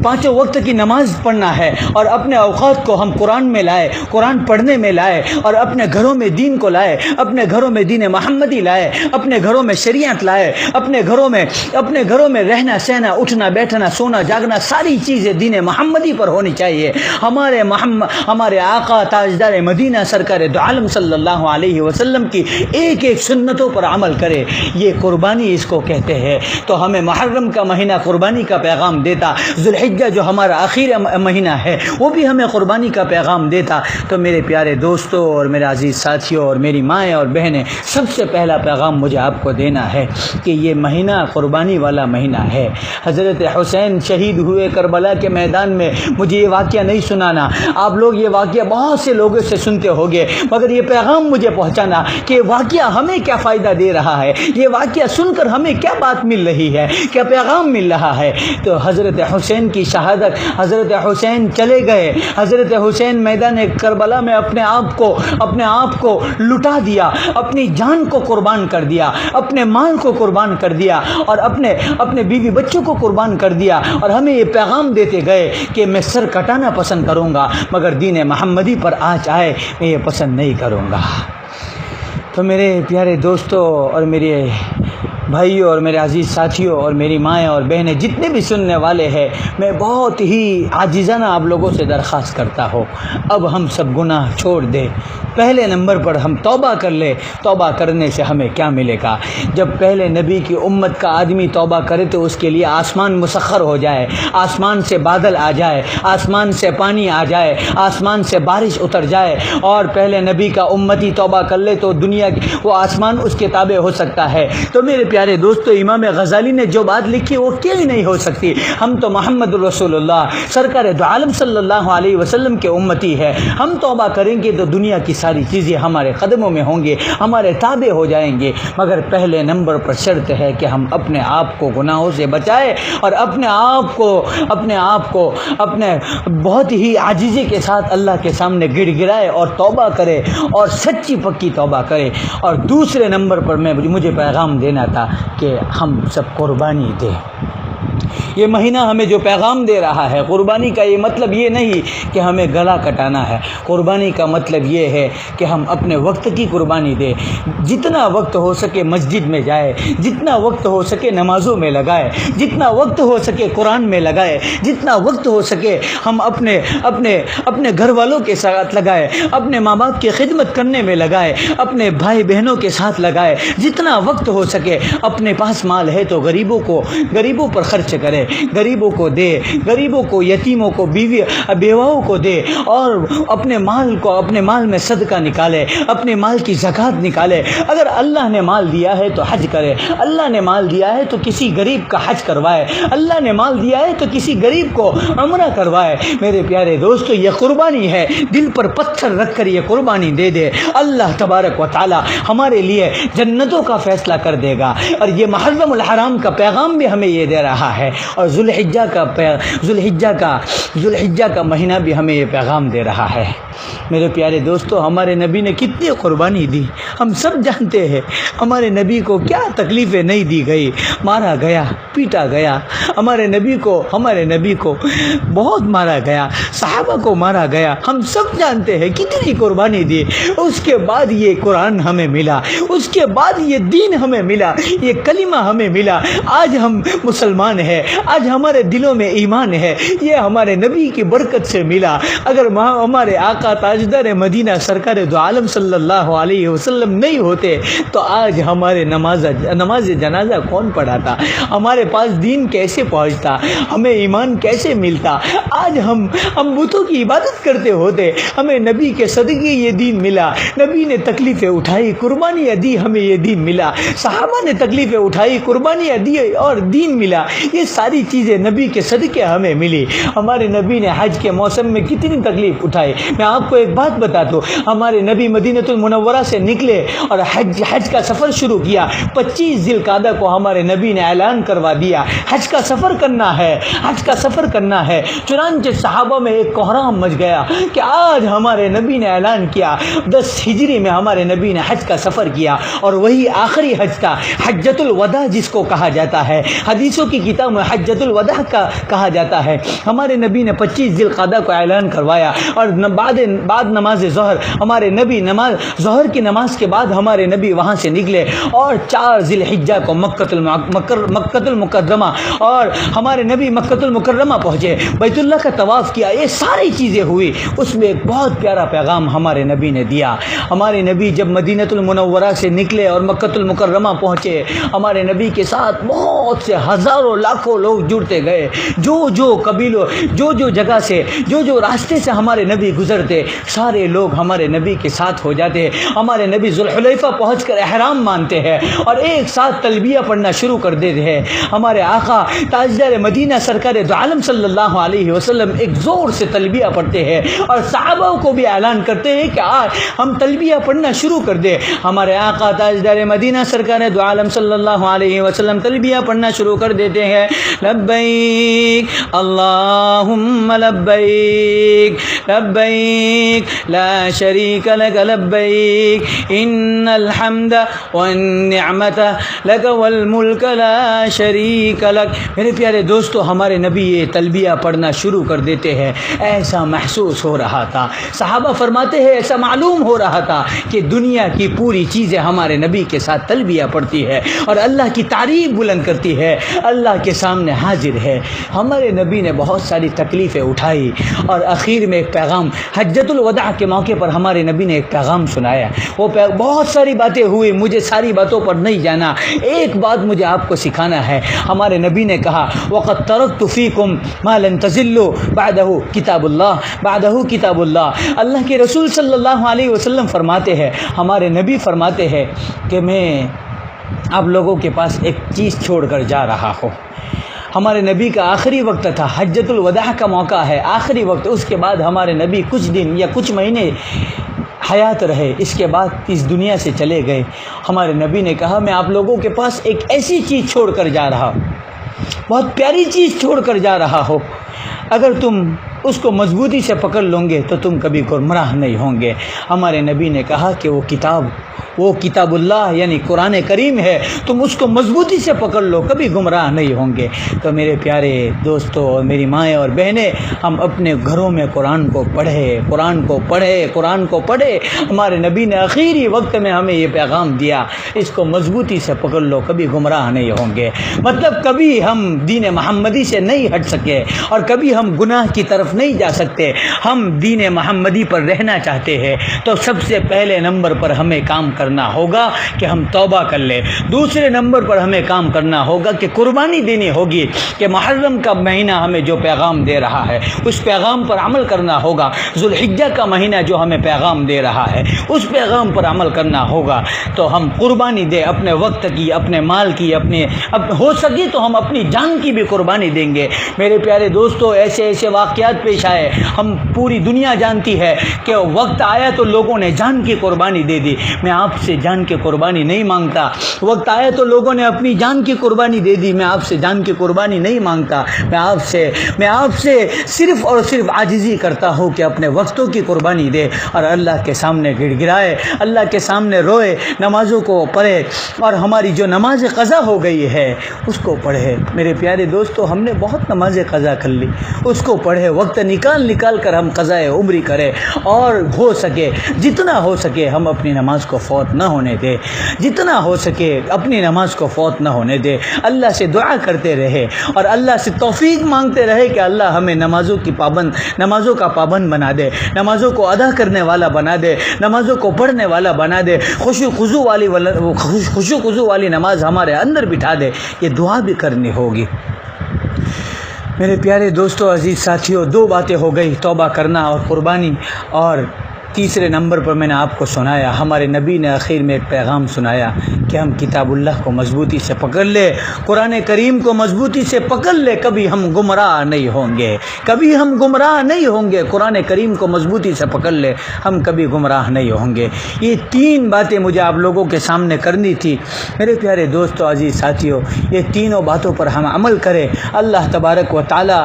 5 وقت کی نماز پڑھنا ہے، اور اپنے اوقات کو ہم قرآن میں لائے، قرآن پڑھنے میں لائے، اور اپنے گھروں میں دین کو لائے، اپنے گھروں میں دین محمدی لائے، اپنے گھروں میں شریعت لائے، اپنے گھروں میں رہنا سہنا اٹھنا بیٹھنا سونا جاگنا ساری چیزیں دین محمدی پر ہونی چاہیے۔ ہمارے آقا تاجدار مدینہ سرکار دو عالم صلی اللہ علیہ وسلم کی ایک ایک سنتوں پر عمل کرے، یہ قربانی اس کو کہتے ہیں۔ تو ہمیں محرم کا مہینہ قربانی کا پیغام دیتا، ذوالحجہ جو ہمارا آخری مہینہ ہے وہ بھی ہمیں قربانی کا پیغام دیتا۔ تو میرے پیارے دوستوں اور میرے عزیز ساتھیوں اور میری مائیں اور بہنیں، سب سے پہلا پیغام مجھے آپ کو دینا ہے کہ یہ مہینہ قربانی والا مہینہ ہے۔ حضرت حسین شہید ہوئے کربلا کے میدان میں، مجھے یہ واقعہ نہیں سنانا، آپ لوگ یہ واقعہ بہت سے لوگوں سے سنتے ہوگے، مگر یہ پیغام مجھے پہنچانا کہ واقعہ ہمیں کیا فائدہ دے رہا ہے، یہ واقعہ سن کر ہمیں کیا بات مل رہی ہے، کیا پیغام مل رہا ہے۔ تو حضرت حسین کی شہادت، حضرت حسین چلے گئے، حضرت حسین میدان کربلا میں اپنے آپ کو لٹا دیا، اپنی جان کو قربان کر دیا، اپنے مال کو قربان کر دیا، اور اپنے بیوی بچوں کو قربان کر دیا، اور ہمیں یہ پیغام دیتے گئے کہ میں سر کٹانا پسند کروں گا، مگر دین محمدی پر آنچ آئے میں یہ پسند نہیں کروں گا۔ تو میرے پیارے دوستوں اور میرے بھائیوں اور میرے عزیز ساتھیوں اور میری مائیں اور بہنیں، جتنے بھی سننے والے ہیں، میں بہت ہی عاجزانہ آپ لوگوں سے درخواست کرتا ہوں، اب ہم سب گناہ چھوڑ دیں۔ پہلے نمبر پر ہم توبہ کر لیں۔ توبہ کرنے سے ہمیں کیا ملے گا؟ جب پہلے نبی کی امت کا آدمی توبہ کرے تو اس کے لیے آسمان مسخر ہو جائے، آسمان سے بادل آ جائے، آسمان سے پانی آ جائے، آسمان سے بارش اتر جائے، اور پہلے نبی کا امتی توبہ کر لے تو دنیا وہ آسمان اس کے تابع ہو سکتا ہے۔ تو میرے پیارے دوستو، امام غزالی نے جو بات لکھی وہ کیوں نہیں ہو سکتی؟ ہم تو محمد رسول اللہ سرکار دو عالم صلی اللہ علیہ وسلم کے امتی ہے، ہم توبہ کریں گے تو دنیا کی ساری چیزیں ہمارے قدموں میں ہوں گے، ہمارے تابع ہو جائیں گے، مگر پہلے نمبر پر شرط ہے کہ ہم اپنے آپ کو گناہوں سے بچائیں، اور اپنے آپ کو بہت ہی عاجزی کے ساتھ اللہ کے سامنے گڑ گڑائے اور توبہ کرے، اور سچی پکی توبہ کرے۔ اور دوسرے نمبر پر مجھے پیغام دینا تھا کہ ہم سب قربانی دیں۔ یہ مہینہ ہمیں جو پیغام دے رہا ہے، قربانی کا یہ مطلب یہ نہیں کہ ہمیں گلا کٹانا ہے، قربانی کا مطلب یہ ہے کہ ہم اپنے وقت کی قربانی دیں، جتنا وقت ہو سکے مسجد میں جائے، جتنا وقت ہو سکے نمازوں میں لگائے، جتنا وقت ہو سکے قرآن میں لگائے، جتنا وقت ہو سکے ہم اپنے گھر والوں کے ساتھ لگائے، اپنے ماں باپ کی خدمت کرنے میں لگائے، اپنے بھائی بہنوں کے ساتھ لگائے، جتنا وقت ہو سکے اپنے پاس مال ہے تو غریبوں پر خرچ کرے، غریبوں کو دے، غریبوں کو، یتیموں کو، بیواؤں کو دے، اور اپنے مال میں صدقہ نکالے، اپنے مال کی زکوٰۃ نکالے۔ اگر اللہ نے مال دیا ہے تو حج کرے، اللہ نے مال دیا ہے تو کسی غریب کا حج کروائے، اللہ نے مال دیا ہے تو کسی غریب کو عمرہ کروائے۔ میرے پیارے دوستو، یہ قربانی ہے، دل پر پتھر رکھ کر یہ قربانی دے دے، اللہ تبارک و تعالی ہمارے لیے جنتوں کا فیصلہ کر دے گا۔ اور یہ محرم الحرام کا پیغام بھی ہمیں یہ دے رہا ہے، اور ذوالحجہ کا مہینہ بھی ہمیں یہ پیغام دے رہا ہے۔ میرے پیارے دوستو، ہمارے نبی نے کتنی قربانی دی، ہم سب جانتے ہیں ہمارے نبی کو کیا تکلیفیں نہیں دی گئی، مارا گیا، پیٹا گیا، ہمارے نبی کو بہت مارا گیا، صحابہ کو مارا گیا، ہم سب جانتے ہیں کتنی قربانی دی۔ اس کے بعد یہ قرآن ہمیں ملا، اس کے بعد یہ دین ہمیں ملا، یہ کلمہ ہمیں ملا، آج ہم مسلمان ہیں، آج ہمارے دلوں میں ایمان ہے، یہ ہمارے نبی کی برکت سے ملا۔ اگر ہمارے آقا تاجدار مدینہ سرکار دو عالم صلی اللہ علیہ وسلم نہیں ہوتے تو آج ہمارے نماز جنازہ کون پڑھاتا، ہمارے پاس دین کیسے پہنچتا، ہمیں ایمان کیسے ملتا؟ آج ہم بتوں کی عبادت کرتے ہوتے، ہمیں نبی کے صدقے یہ دین ملا، نبی نے تکلیفیں اٹھائی، قربانیاں دی، ہمیں یہ دین ملا، صحابہ نے تکلیفیں اٹھائی، قربانیاں دی اور دین ملا۔ یہ ساری چیزیں نبی کے صدقے ہمیں ملی. ہمارے نبی نے حج کے موسم میں کتنی تکلیف اٹھائی. میں آپ کو ایک بات بتاتا ہوں, ہمارے نبی مدینۃ المنورہ سے نکلے اور حج کا سفر شروع کیا. 25 ذی القعدہ کو ہمارے نبی نے اعلان کروا دیا حج کا سفر کرنا ہے, حج کا سفر کرنا ہے. چنانچہ صحابہ میں ایک کوہرام مچ گیا کہ آج ہمارے نبی نے اعلان کیا. 10 ہجری میں ہمارے نبی نے حج کا سفر کیا اور وہی آخری حج تھا, حجۃ الوداع جس کو کہا جاتا ہے. حدیثوں کی کتاب میں حجۃ الوداع کا کہا جاتا ہے. ہمارے نبی نے 25 ذی القعدہ کو اعلان کروایا اور بعد نماز ظہر ہمارے نبی ظہر کی نماز کے بعد ہمارے نبی وہاں سے نکلے اور 4 ذی الحجہ کو مکہ المکرمہ اور ہمارے نبی مکہ المکرمہ پہنچے, بیت اللہ کا طواف کیا. یہ ساری چیزیں ہوئی. اس میں ایک بہت پیارا پیغام ہمارے نبی نے دیا. ہمارے نبی جب مدینۃ المنورہ سے نکلے اور مکہ المکرمہ پہنچے, ہمارے نبی کے ساتھ بہت سے ہزاروں لاکھوں لوگ جڑتے گئے. جو قبیلوں جو جگہ سے جو راستے سے ہمارے نبی گزرتے, سارے لوگ ہمارے نبی کے ساتھ ہو جاتے. ہمارے نبی ذوالحلیفہ پہنچ کر احرام مانتے ہیں اور ایک ساتھ تلبیہ پڑھنا شروع کر دیتے ہیں. ہمارے آقا تاجدار مدینہ سرکار دو عالم صلی اللہ علیہ وسلم ایک زور سے تلبیہ پڑھتے ہیں اور صحابہ کو بھی اعلان کرتے ہیں کہ آج ہم تلبیہ پڑھنا شروع کر دیں. ہمارے آقا تاجدار مدینہ سرکار دو عالم صلی اللہ علیہ وسلم تلبیہ پڑھنا شروع کر دیتے ہیں. لبیک اللہم لبیک لبیک لا شریک لک لبیک ان الحمد والنعمت لک والملک لا شریک لک. میرے پیارے دوستو, ہمارے نبی یہ تلبیہ پڑھنا شروع کر دیتے ہیں. ایسا محسوس ہو رہا تھا, صحابہ فرماتے ہیں ایسا معلوم ہو رہا تھا کہ دنیا کی پوری چیزیں ہمارے نبی کے ساتھ تلبیہ پڑھتی ہے اور اللہ کی تعریف بلند کرتی ہے, اللہ کے سامنے حاضر ہے. ہمارے نبی نے بہت ساری تکلیفیں اٹھائی اور اخیر میں ایک پیغام حجۃ الوداع کے موقع پر ہمارے نبی نے ایک پیغام سنایا. وہ بہت ساری باتیں ہوئی, مجھے ساری باتوں پر نہیں جانا, ایک بات مجھے آپ کو سکھانا ہے. ہمارے نبی نے کہا وَقَدْ تَرَكْتُ فِيكُمْ مَا لَن تَضِلُّوا بَعْدَهُ کتاب اللہ. اللہ کے رسول صلی اللہ علیہ وسلم فرماتے ہیں, ہمارے نبی فرماتے ہیں کہ میں آپ لوگوں کے پاس ایک چیز چھوڑ کر جا رہا ہوں. ہمارے نبی کا آخری وقت تھا, حجۃ الوداع کا موقع ہے, آخری وقت. اس کے بعد ہمارے نبی کچھ دن یا کچھ مہینے حیات رہے, اس کے بعد اس دنیا سے چلے گئے. ہمارے نبی نے کہا میں آپ لوگوں کے پاس ایک ایسی چیز چھوڑ کر جا رہا ہوں, بہت پیاری چیز چھوڑ کر جا رہا ہو. اگر تم اس کو مضبوطی سے پکڑ لو گے تو تم کبھی گمراہ نہیں ہوں گے. ہمارے نبی نے کہا کہ وہ کتاب اللہ یعنی قرآن کریم ہے, تم اس کو مضبوطی سے پکڑ لو, کبھی گمراہ نہیں ہوں گے. تو میرے پیارے دوستوں اور میری مائیں اور بہنیں, ہم اپنے گھروں میں قرآن کو پڑھے. ہمارے نبی نے آخری وقت میں ہمیں یہ پیغام دیا, اس کو مضبوطی سے پکڑ لو, کبھی گمراہ نہیں ہوں گے. مطلب کبھی ہم دین محمدی سے نہیں ہٹ سکے اور کبھی ہم گناہ کی طرف نہیں جا سکتے. ہم دین محمدی پر رہنا چاہتے ہیں تو سب سے پہلے نمبر پر ہمیں کام کرنا ہوگا کہ ہم توبہ کر لیں. دوسرے نمبر پر ہمیں کام کرنا ہوگا کہ قربانی دینی ہوگی کہ محرم کا مہینہ ہمیں جو پیغام دے رہا ہے اس پیغام پر عمل کرنا ہوگا. ذوالحجہ کا مہینہ جو ہمیں پیغام دے رہا ہے اس پیغام پر عمل کرنا ہوگا. تو ہم قربانی دیں, اپنے وقت کی, اپنے مال کی, ہو سکے تو ہم اپنی جان کی بھی قربانی دیں گے. میرے پیارے دوستو, ایسے واقعات پیش آئے, ہم پوری دنیا جانتی ہے کہ وقت آیا تو لوگوں نے جان کی قربانی دے دی. میں آپ سے جان کی قربانی نہیں مانگتا. وقت آیا تو لوگوں نے اپنی جان کی قربانی دے دی. میں آپ سے جان کی قربانی نہیں مانگتا. میں آپ سے صرف اور صرف عاجزی کرتا ہوں کہ اپنے وقتوں کی قربانی دے اور اللہ کے سامنے گڑ گڑائے, اللہ کے سامنے روئے, نمازوں کو پڑھے اور ہماری جو نماز قضا ہو گئی ہے اس کو پڑھے. میرے پیارے دوستو, ہم نے بہت نماز قضا کر لی, اس کو پڑھے, وقت نکال کر ہم قضاء عمری کریں اور ہو سکے جتنا ہو سکے ہم اپنی نماز کو فوت نہ ہونے دے. جتنا ہو سکے اپنی نماز کو فوت نہ ہونے دے. اللہ سے دعا کرتے رہے اور اللہ سے توفیق مانگتے رہے کہ اللہ ہمیں نمازوں کا پابند بنا دے, نمازوں کو ادا کرنے والا بنا دے, نمازوں کو پڑھنے والا بنا دے, خشوع خضوع والی نماز ہمارے اندر بٹھا دے. یہ دعا بھی کرنی ہوگی. میرے پیارے دوستو, عزیز ساتھیوں, 2 باتیں ہو گئی, توبہ کرنا اور قربانی اور تیسرے نمبر پر میں نے آپ کو سنایا، ہمارے نبی نے آخر میں ایک پیغام سنایا کہ ہم کتاب اللہ کو مضبوطی سے پکڑ لے، قرآن کریم کو مضبوطی سے پکڑ لے، کبھی ہم گمراہ نہیں ہوں گے، کبھی ہم گمراہ نہیں ہوں گے۔ قرآن کریم کو مضبوطی سے پکڑ لے، ہم کبھی گمراہ نہیں ہوں گے۔ یہ 3 باتیں مجھے آپ لوگوں کے سامنے کرنی تھی میرے پیارے دوستو، عزیز ساتھیوں۔ یہ تینوں باتوں پر ہم عمل کریں، اللہ تبارک و تعالی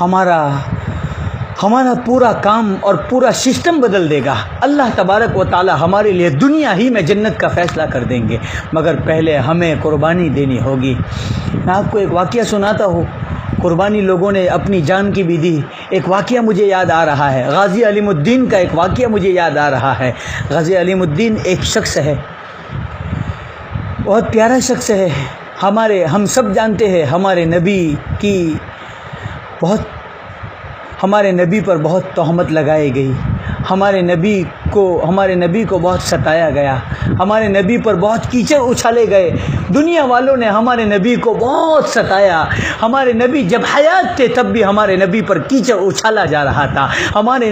ہمارا پورا کام اور پورا سسٹم بدل دے گا۔ اللہ تبارک و تعالی ہمارے لیے دنیا ہی میں جنت کا فیصلہ کر دیں گے، مگر پہلے ہمیں قربانی دینی ہوگی۔ میں آپ کو ایک واقعہ سناتا ہوں، قربانی لوگوں نے اپنی جان کی بھی دی۔ ایک واقعہ مجھے یاد آ رہا ہے، غازی علیم الدین کا ایک واقعہ مجھے یاد آ رہا ہے۔ غازی علیم الدین ایک شخص ہے، بہت پیارا شخص ہے۔ ہم سب جانتے ہیں ہمارے نبی پر بہت تہمت لگائی گئی، ہمارے نبی کو بہت ستایا گیا، ہمارے نبی پر بہت کیچڑ اچھالے گئے، دنیا والوں نے ہمارے نبی کو بہت ستایا۔ ہمارے نبی جب حیات تھے تب بھی ہمارے نبی پر کیچڑ اچھالا جا رہا تھا۔ ہمارے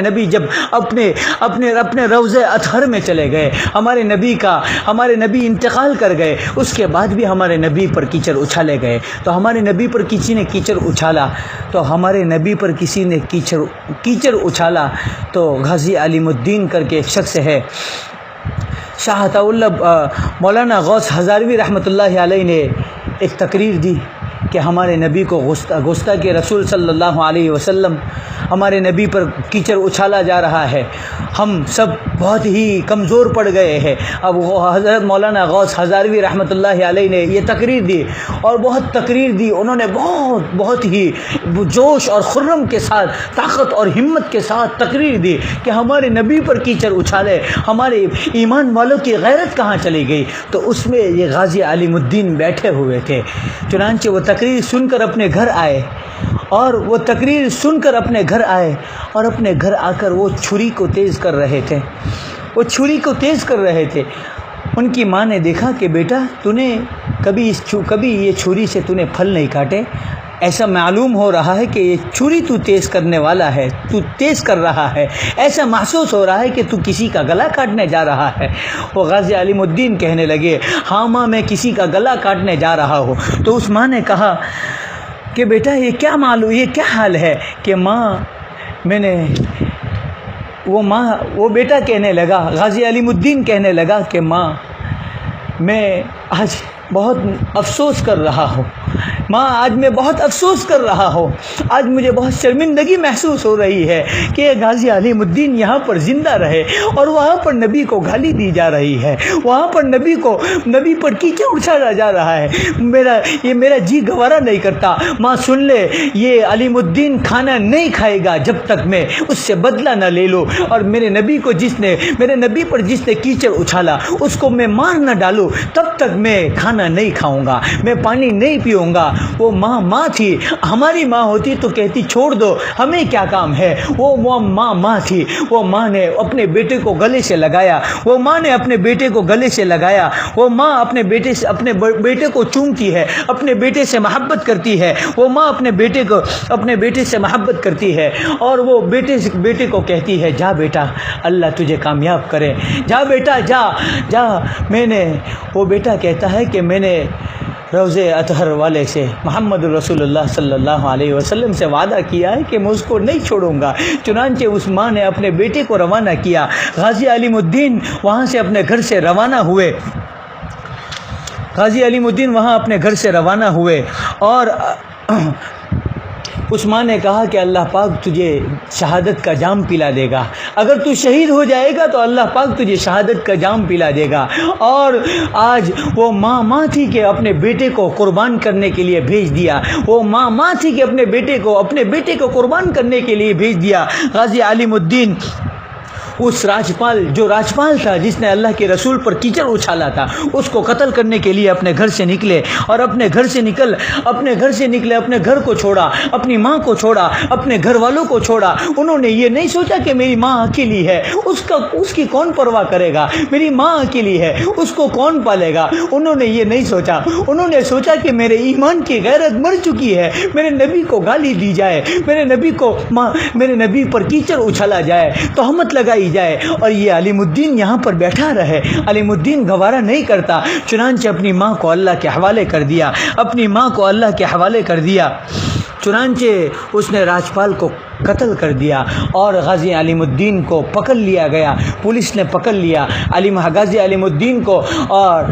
نبی جب اپنے روضہ اطہر میں چلے گئے، ہمارے نبی انتقال کر گئے، اس کے بعد بھی ہمارے نبی پر کیچڑ اچھالے گئے۔ تو ہمارے نبی پر کسی نے کیچڑ اچھالا، تو ہمارے نبی پر کسی نے کیچڑ اچھالا تو غازی علیم الدین کر کے ایک شخص ہے، شاہ عطا اللہ مولانا غوث ہزاروی رحمۃ اللہ علیہ نے ایک تقریر دی کہ ہمارے نبی کو گستاخی رسول صلی اللہ علیہ وسلم، ہمارے نبی پر کیچڑ اچھالا جا رہا ہے، ہم سب بہت ہی کمزور پڑ گئے ہیں۔ اب حضرت مولانا غوث ہزاروی رحمۃ اللہ علیہ نے یہ تقریر دی اور بہت تقریر دی، انہوں نے بہت ہی جوش اور خرم کے ساتھ، طاقت اور ہمت کے ساتھ تقریر دی کہ ہمارے نبی پر کیچڑ اچھالے، ہمارے ایمان والوں کی غیرت کہاں چلی گئی۔ تو اس میں یہ غازی علیم الدین بیٹھے ہوئے تھے، چنانچہ وہ تقریر سن کر اپنے گھر آئے اور اپنے گھر آ کر وہ چھری کو تیز کر رہے تھے۔ ان کی ماں نے دیکھا کہ بیٹا تو نے کبھی یہ چھری سے تو نے پھل نہیں کاٹے، ایسا معلوم ہو رہا ہے کہ یہ چھری تو تیز کرنے والا ہے، تو تیز کر رہا ہے، ایسا محسوس ہو رہا ہے کہ تو کسی کا گلا کاٹنے جا رہا ہے۔ وہ غازی علیم الدین کہنے لگے، ہاں ماں میں کسی کا گلا کاٹنے جا رہا ہوں۔ تو اس ماں نے کہا کہ بیٹا یہ کیا حال ہے کہ ماں وہ بیٹا کہنے لگا، غازی علیم الدین کہنے لگا کہ ماں میں آج بہت افسوس کر رہا ہوں، آج میں بہت افسوس کر رہا ہوں، آج مجھے بہت شرمندگی محسوس ہو رہی ہے کہ غازی علیم الدین یہاں پر زندہ رہے اور وہاں پر نبی کو گالی دی جا رہی ہے، وہاں پر نبی پر کیچڑ اچھالا جا رہا ہے، میرا جی گوارا نہیں کرتا۔ ماں سن لے، یہ علیم الدین کھانا نہیں کھائے گا جب تک میں اس سے بدلہ نہ لے لوں، اور میرے نبی پر جس نے کیچڑ اچھالا اس کو میں مار نہ ڈالوں، تب تک میں کھانا نہیں کھاؤں گا، میں پانی نہیں پیوں گا۔ وہ ماں تھی، ہماری ماں ہوتی تو کہتی چھوڑ دو، ہمیں کیا کام ہے۔ وہ ماں تھی، وہ ماں نے اپنے بیٹے کو گلے سے لگایا، وہ ماں اپنے بیٹے کو چومتی ہے، اپنے بیٹے سے محبت کرتی ہے، وہ ماں اپنے بیٹے سے محبت کرتی ہے، اور وہ بیٹے کو کہتی ہے جا بیٹا، اللہ تجھے کامیاب کرے، جا بیٹا جا۔ وہ بیٹا کہتا ہے کہ میں نے روضہ اطہر والے سے، محمد رسول اللہ صلی اللہ علیہ وسلم سے وعدہ کیا ہے کہ میں اس کو نہیں چھوڑوں گا۔ چنانچہ اس ماں نے اپنے بیٹے کو روانہ کیا، غازی علیم الدین وہاں سے اپنے گھر سے روانہ ہوئے اور اس ماں نے کہا کہ اللہ پاک تجھے شہادت کا جام پلا دے گا، اگر تو شہید ہو جائے گا تو اللہ پاک تجھے شہادت کا جام پلا دے گا۔ اور آج وہ ماں تھی کہ اپنے بیٹے کو قربان کرنے کے لیے بھیج دیا، وہ ماں تھی کہ اپنے بیٹے کو قربان کرنے کے لیے بھیج دیا۔ غازی علیم الدین اس راجپال تھا جس نے اللہ کے رسول پر کیچڑ اچھالا تھا، اس کو قتل کرنے کے لیے اپنے گھر سے نکلے، اور اپنے گھر سے نکلے اپنے گھر کو چھوڑا، اپنی ماں کو چھوڑا، اپنے گھر والوں کو چھوڑا۔ انہوں نے یہ نہیں سوچا کہ میری ماں اکیلی ہے، اس کی کون پرواہ کرے گا، میری ماں اکیلی ہے، اس کو کون پالے گا۔ انہوں نے یہ نہیں سوچا، انہوں نے سوچا کہ میرے ایمان کی غیرت مر چکی ہے، میرے نبی کو گالی دی جائے، میرے نبی پر کیچڑ اچھالا جائے، تہمت لگائی بلائی جائے اور یہ علیم الدین یہاں پر بیٹھا رہے۔ علیم الدین گوارہ نہیں کرتا، چنانچہ اپنی ماں کو اللہ کے حوالے کر دیا، اپنی ماں کو اللہ کے حوالے کر دیا۔ چنانچہ اس نے راجپال کو قتل کر دیا اور غازی علیم الدین کو پکڑ لیا گیا، پولیس نے پکڑ لیا غازی علیم الدین کو اور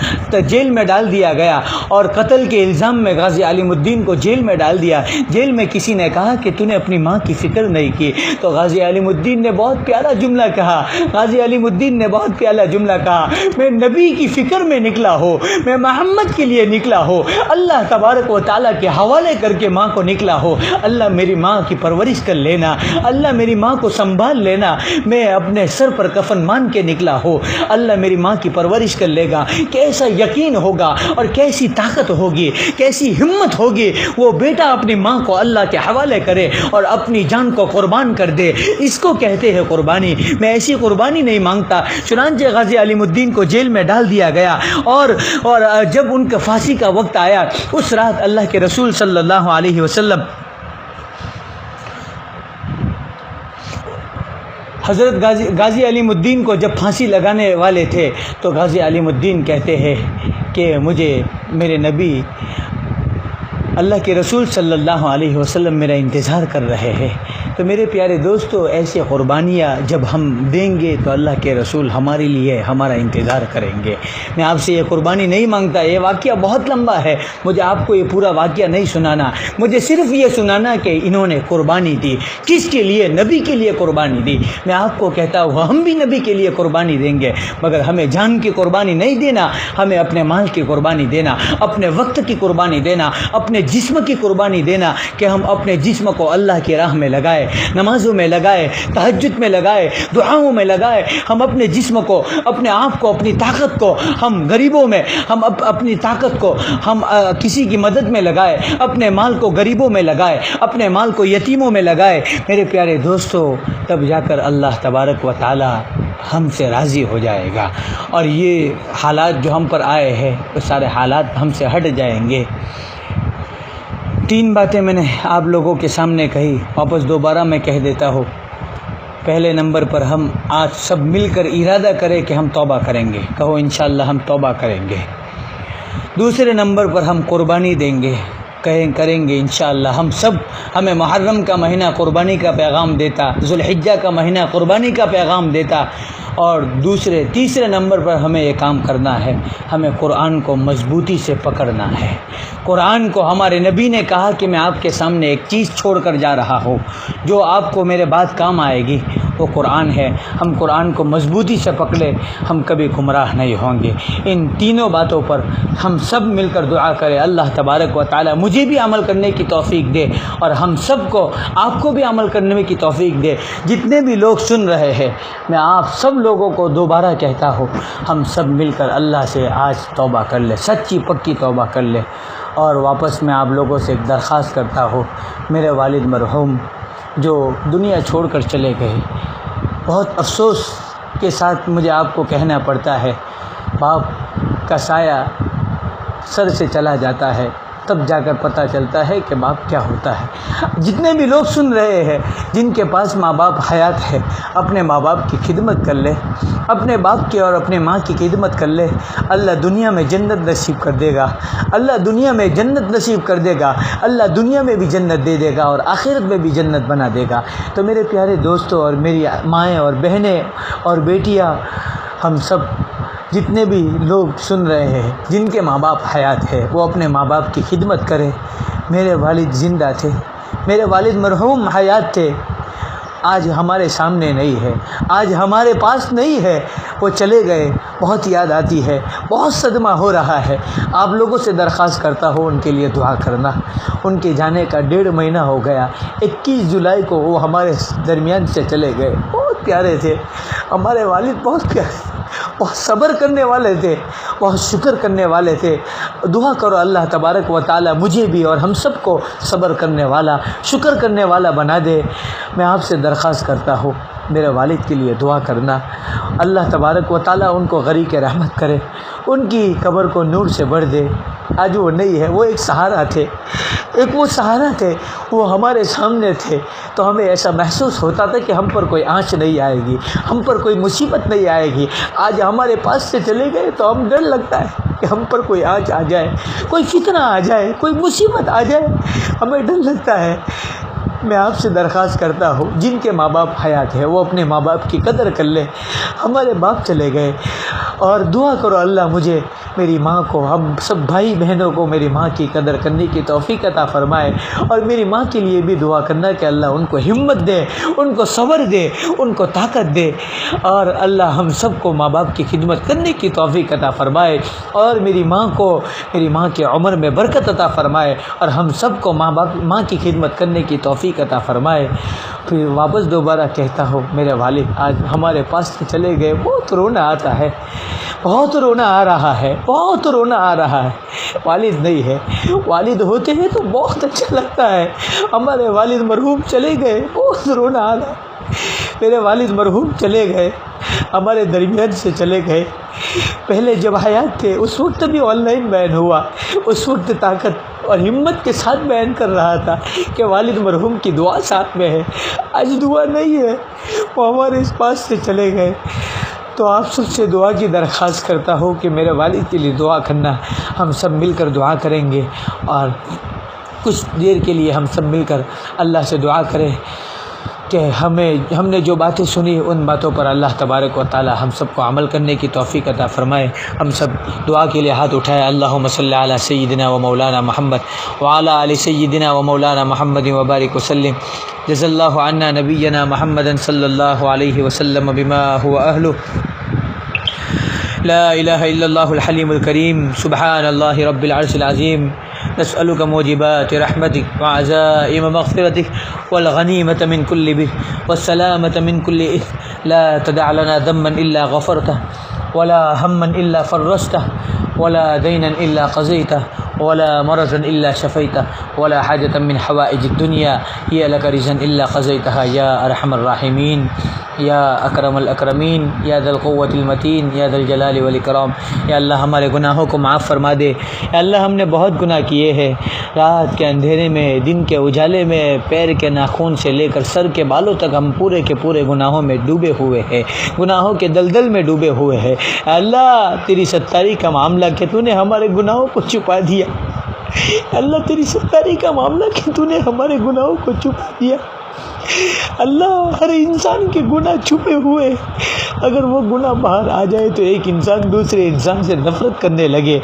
جیل میں ڈال دیا گیا، اور قتل کے الزام میں غازی علیم الدین کو جیل میں ڈال دیا۔ جیل میں کسی نے کہا کہ تو نے اپنی ماں کی فکر نہیں کی، تو غازی علیم الدین نے بہت پیارا جملہ کہا، غازی علیم الدین نے بہت پیارا جملہ کہا، میں نبی کی فکر میں نکلا ہو، میں محمد کے لیے نکلا ہو، اللہ تبارک و تعالیٰ کے حوالے کر کے ماں کو نکلا ہو، اللہ میری ماں کی پرورش کر لینا، اللہ میری ماں کو سنبھال لینا، میں اپنے سر پر کفن مان کے نکلا ہو، اللہ میری ماں کی پرورش کر لے گا۔ کیسا یقین ہوگا اور کیسی طاقت ہوگی، کیسی ہمت ہوگی، وہ بیٹا اپنی ماں کو اللہ کے حوالے کرے اور اپنی جان کو قربان کر دے، اس کو کہتے ہیں قربانی۔ میں ایسی قربانی نہیں مانگتا۔ چنانچہ غازی علیم الدین کو جیل میں ڈال دیا گیا، اور جب ان کا پھانسی کا وقت آیا، اس رات اللہ کے رسول صلی اللہ علیہ وسلم حضرت غازی علیم الدین کو جب پھانسی لگانے والے تھے، تو غازی علیم الدین کہتے ہیں کہ مجھے میرے نبی اللہ کے رسول صلی اللہ علیہ وسلم میرا انتظار کر رہے ہیں۔ تو میرے پیارے دوستو، ایسی قربانیاں جب ہم دیں گے تو اللہ کے رسول ہمارے لیے ہمارا انتظار کریں گے۔ میں آپ سے یہ قربانی نہیں مانگتا، یہ واقعہ بہت لمبا ہے، مجھے آپ کو یہ پورا واقعہ نہیں سنانا، مجھے صرف یہ سنانا کہ انہوں نے قربانی دی، کس کے لیے؟ نبی کے لیے قربانی دی۔ میں آپ کو کہتا ہوں ہم بھی نبی کے لیے قربانی دیں گے، مگر ہمیں جان کی قربانی نہیں دینا، ہمیں اپنے مال کی قربانی دینا، اپنے وقت کی قربانی دینا، اپنے جسم کی قربانی دینا، کہ ہم اپنے جسم کو اللہ کی راہ میں لگائے، نمازوں میں لگائے، تہجد میں لگائے، دعاؤں میں لگائے، ہم اپنے جسم کو، اپنے آپ کو، اپنی طاقت کو ہم غریبوں میں، ہم اپنی طاقت کو ہم کسی کی مدد میں لگائے، اپنے مال کو غریبوں میں لگائے، اپنے مال کو یتیموں میں لگائے۔ میرے پیارے دوستو، تب جا کر اللہ تبارک و تعالی ہم سے راضی ہو جائے گا، اور یہ حالات جو ہم پر آئے ہیں وہ سارے حالات ہم سے ہٹ جائیں گے۔ 3 باتیں میں نے آپ لوگوں کے سامنے کہی، واپس دوبارہ میں کہہ دیتا ہوں۔ پہلے نمبر پر ہم آج سب مل کر ارادہ کریں کہ ہم توبہ کریں گے، کہو انشاءاللہ ہم توبہ کریں گے۔ دوسرے نمبر پر ہم قربانی دیں گے، کریں گے انشاءاللہ ہم سب۔ ہمیں محرم کا مہینہ قربانی کا پیغام دیتا، ذوالحجہ کا مہینہ قربانی کا پیغام دیتا۔ اور تیسرے نمبر پر ہمیں یہ کام کرنا ہے، ہمیں قرآن کو مضبوطی سے پکڑنا ہے۔ قرآن کو ہمارے نبی نے کہا کہ میں آپ کے سامنے ایک چیز چھوڑ کر جا رہا ہوں جو آپ کو میرے بعد کام آئے گی، وہ قرآن ہے۔ ہم قرآن کو مضبوطی سے پکڑے، ہم کبھی گمراہ نہیں ہوں گے۔ ان تینوں باتوں پر ہم سب مل کر دعا کریں، اللہ تبارک و تعالی مجھے بھی عمل کرنے کی توفیق دے، اور ہم سب کو، آپ کو بھی عمل کرنے کی توفیق دے۔ جتنے بھی لوگ سن رہے ہیں، میں آپ سب لوگوں کو دوبارہ کہتا ہوں، ہم سب مل کر اللہ سے آج توبہ کر لیں، سچی پکی توبہ کر لیں۔ اور واپس میں آپ لوگوں سے ایک درخواست کرتا ہوں، میرے والد مرحوم جو دنیا چھوڑ کر چلے گئے، بہت افسوس کے ساتھ مجھے آپ کو کہنا پڑتا ہے، باپ کا سایہ سر سے چلا جاتا ہے، تب جا کر پتہ چلتا ہے کہ باپ کیا ہوتا ہے۔ جتنے بھی لوگ سن رہے ہیں، جن کے پاس ماں باپ حیات ہے، اپنے ماں باپ کی خدمت کر لے، اپنے باپ کی اور اپنے ماں کی خدمت کر لے، اللہ دنیا میں جنت نصیب کر دے گا، اللہ دنیا میں جنت نصیب کر دے گا، اللہ دنیا میں بھی جنت دے دے گا اور آخرت میں بھی جنت بنا دے گا۔ تو میرے پیارے دوستوں اور میری مائیں اور بہنیں اور بیٹیاں، ہم سب جتنے بھی لوگ سن رہے ہیں جن کے ماں باپ حیات ہے، وہ اپنے ماں باپ کی خدمت کرے۔ میرے والد زندہ تھے، میرے والد مرحوم حیات تھے، آج ہمارے سامنے نہیں ہے، آج ہمارے پاس نہیں ہے، وہ چلے گئے، بہت یاد آتی ہے، بہت صدمہ ہو رہا ہے۔ آپ لوگوں سے درخواست کرتا ہوں ان کے لیے دعا کرنا۔ ان کے جانے کا 1.5 مہینہ ہو گیا، 21 جولائی کو وہ ہمارے درمیان سے چلے گئے۔ بہت پیارے تھے ہمارے والد، بہت پیارے، بہت صبر کرنے والے تھے، بہت شکر کرنے والے تھے۔ دعا کرو اللہ تبارک و تعالی مجھے بھی اور ہم سب کو صبر کرنے والا، شکر کرنے والا بنا دے۔ میں آپ سے درخواست کرتا ہوں میرے والد کے لیے دعا کرنا، اللہ تبارک و تعالی ان کو غریق رحمت کرے، ان کی قبر کو نور سے بھر دے۔ آج وہ نہیں ہے، وہ ایک سہارا تھے، ایک وہ سہارا تھے، وہ ہمارے سامنے تھے، تو ہمیں ایسا محسوس ہوتا تھا کہ ہم پر کوئی آنچ نہیں آئے گی، ہم پر کوئی مصیبت نہیں آئے گی۔ آج ہمارے پاس سے چلے گئے تو ہم ڈر لگتا ہے کہ ہم پر کوئی آنچ آ جائے، کوئی فتنہ آ جائے، کوئی مصیبت آ جائے، ہمیں ڈر لگتا ہے۔ میں آپ سے درخواست کرتا ہوں، جن کے ماں باپ حیات ہے وہ اپنے ماں باپ کی قدر کر لیں۔ ہمارے باپ چلے گئے، اور دعا کرو اللہ مجھے، میری ماں کو، ہم سب بھائی بہنوں کو میری ماں کی قدر کرنے کی توفیق عطا فرمائے، اور میری ماں کے لیے بھی دعا کرنا کہ اللہ ان کو ہمت دے، ان کو صبر دے، ان کو طاقت دے، اور اللہ ہم سب کو ماں باپ کی خدمت کرنے کی توفیق عطا فرمائے، اور میری ماں کو، میری ماں کی عمر میں برکت عطا فرمائے، اور ہم سب کو ماں کی خدمت کرنے کی توفیق عطا فرمائے۔ پھر واپس دوبارہ کہتا ہوں، میرے والد آج ہمارے پاس سے چلے گئے، بہت رونا آتا ہے، بہت رونا آ رہا ہے، بہت رونا آ رہا ہے۔ والد نہیں ہے، والد ہوتے ہیں تو بہت اچھا لگتا ہے۔ ہمارے والد مرحوم چلے گئے، بہت رونا آ رہا ہے۔ میرے والد مرحوم چلے گئے، ہمارے درمیان سے چلے گئے۔ پہلے جب حیات تھے اس وقت بھی آن لائن بیان ہوا، اس وقت طاقت اور ہمت کے ساتھ بیان کر رہا تھا کہ والد مرحوم کی دعا ساتھ میں ہے۔ آج دعا نہیں ہے، وہ ہمارے اس پاس سے چلے گئے۔ تو آپ سب سے دعا کی درخواست کرتا ہوں کہ میرے والد کے لیے دعا کرنا، ہم سب مل کر دعا کریں گے، اور کچھ دیر کے لیے ہم سب مل کر اللہ سے دعا کریں کہ ہم نے جو باتیں سنی ان باتوں پر اللہ تبارک و تعالی ہم سب کو عمل کرنے کی توفیق عطا فرمائے۔ ہم سب دعا کے لیے ہاتھ اٹھائے۔ اللہم صلی علی سیدنا و مولانا محمد وعلی آل سیدنا و مولانا محمد وبارک وسلم۔ جزا اللہ عنا نبینا محمد صلی اللہ علیہ وسلم بما هو اہلہ۔ لا الہ الا اللہ الحلیم الکریم، سبحان اللہ رب العرش العظیم۔ نسألك موجبات رحمتك وعزائم مغفرتك والغنیمة من كل بر والسلامة من كل إثم، لا تدع لنا ذنبا إلا غفرته ولا هما إلا فرجته ولا دينا إلا قضيته ولا مرضا إلا شفيته ولا حاجة من حوائج الدنيا هي لك رزقا إلا قضيتها يا أرحم الراحمين یا اکرم الاکرمین یا ذا القوة المتین یا ذا الجلال والاکرام۔ یا اللہ ہمارے گناہوں کو معاف فرما دے۔ یا اللہ ہم نے بہت گناہ کیے ہیں، رات کے اندھیرے میں، دن کے اجالے میں، پیر کے ناخن سے لے کر سر کے بالوں تک ہم پورے کے پورے گناہوں میں ڈوبے ہوئے ہیں، گناہوں کے دلدل میں ڈوبے ہوئے ہیں۔ اے اللہ تیری ستاری کا معاملہ کہ تو نے ہمارے گناہوں کو چھپا دیا، اللہ تیری ستاری کا معاملہ کہ تو نے ہمارے گناہوں کو چھپا دیا۔ اللہ ہر انسان کے گناہ چھپے ہوئے، اگر وہ گناہ باہر آ جائے تو ایک انسان دوسرے انسان سے نفرت کرنے لگے،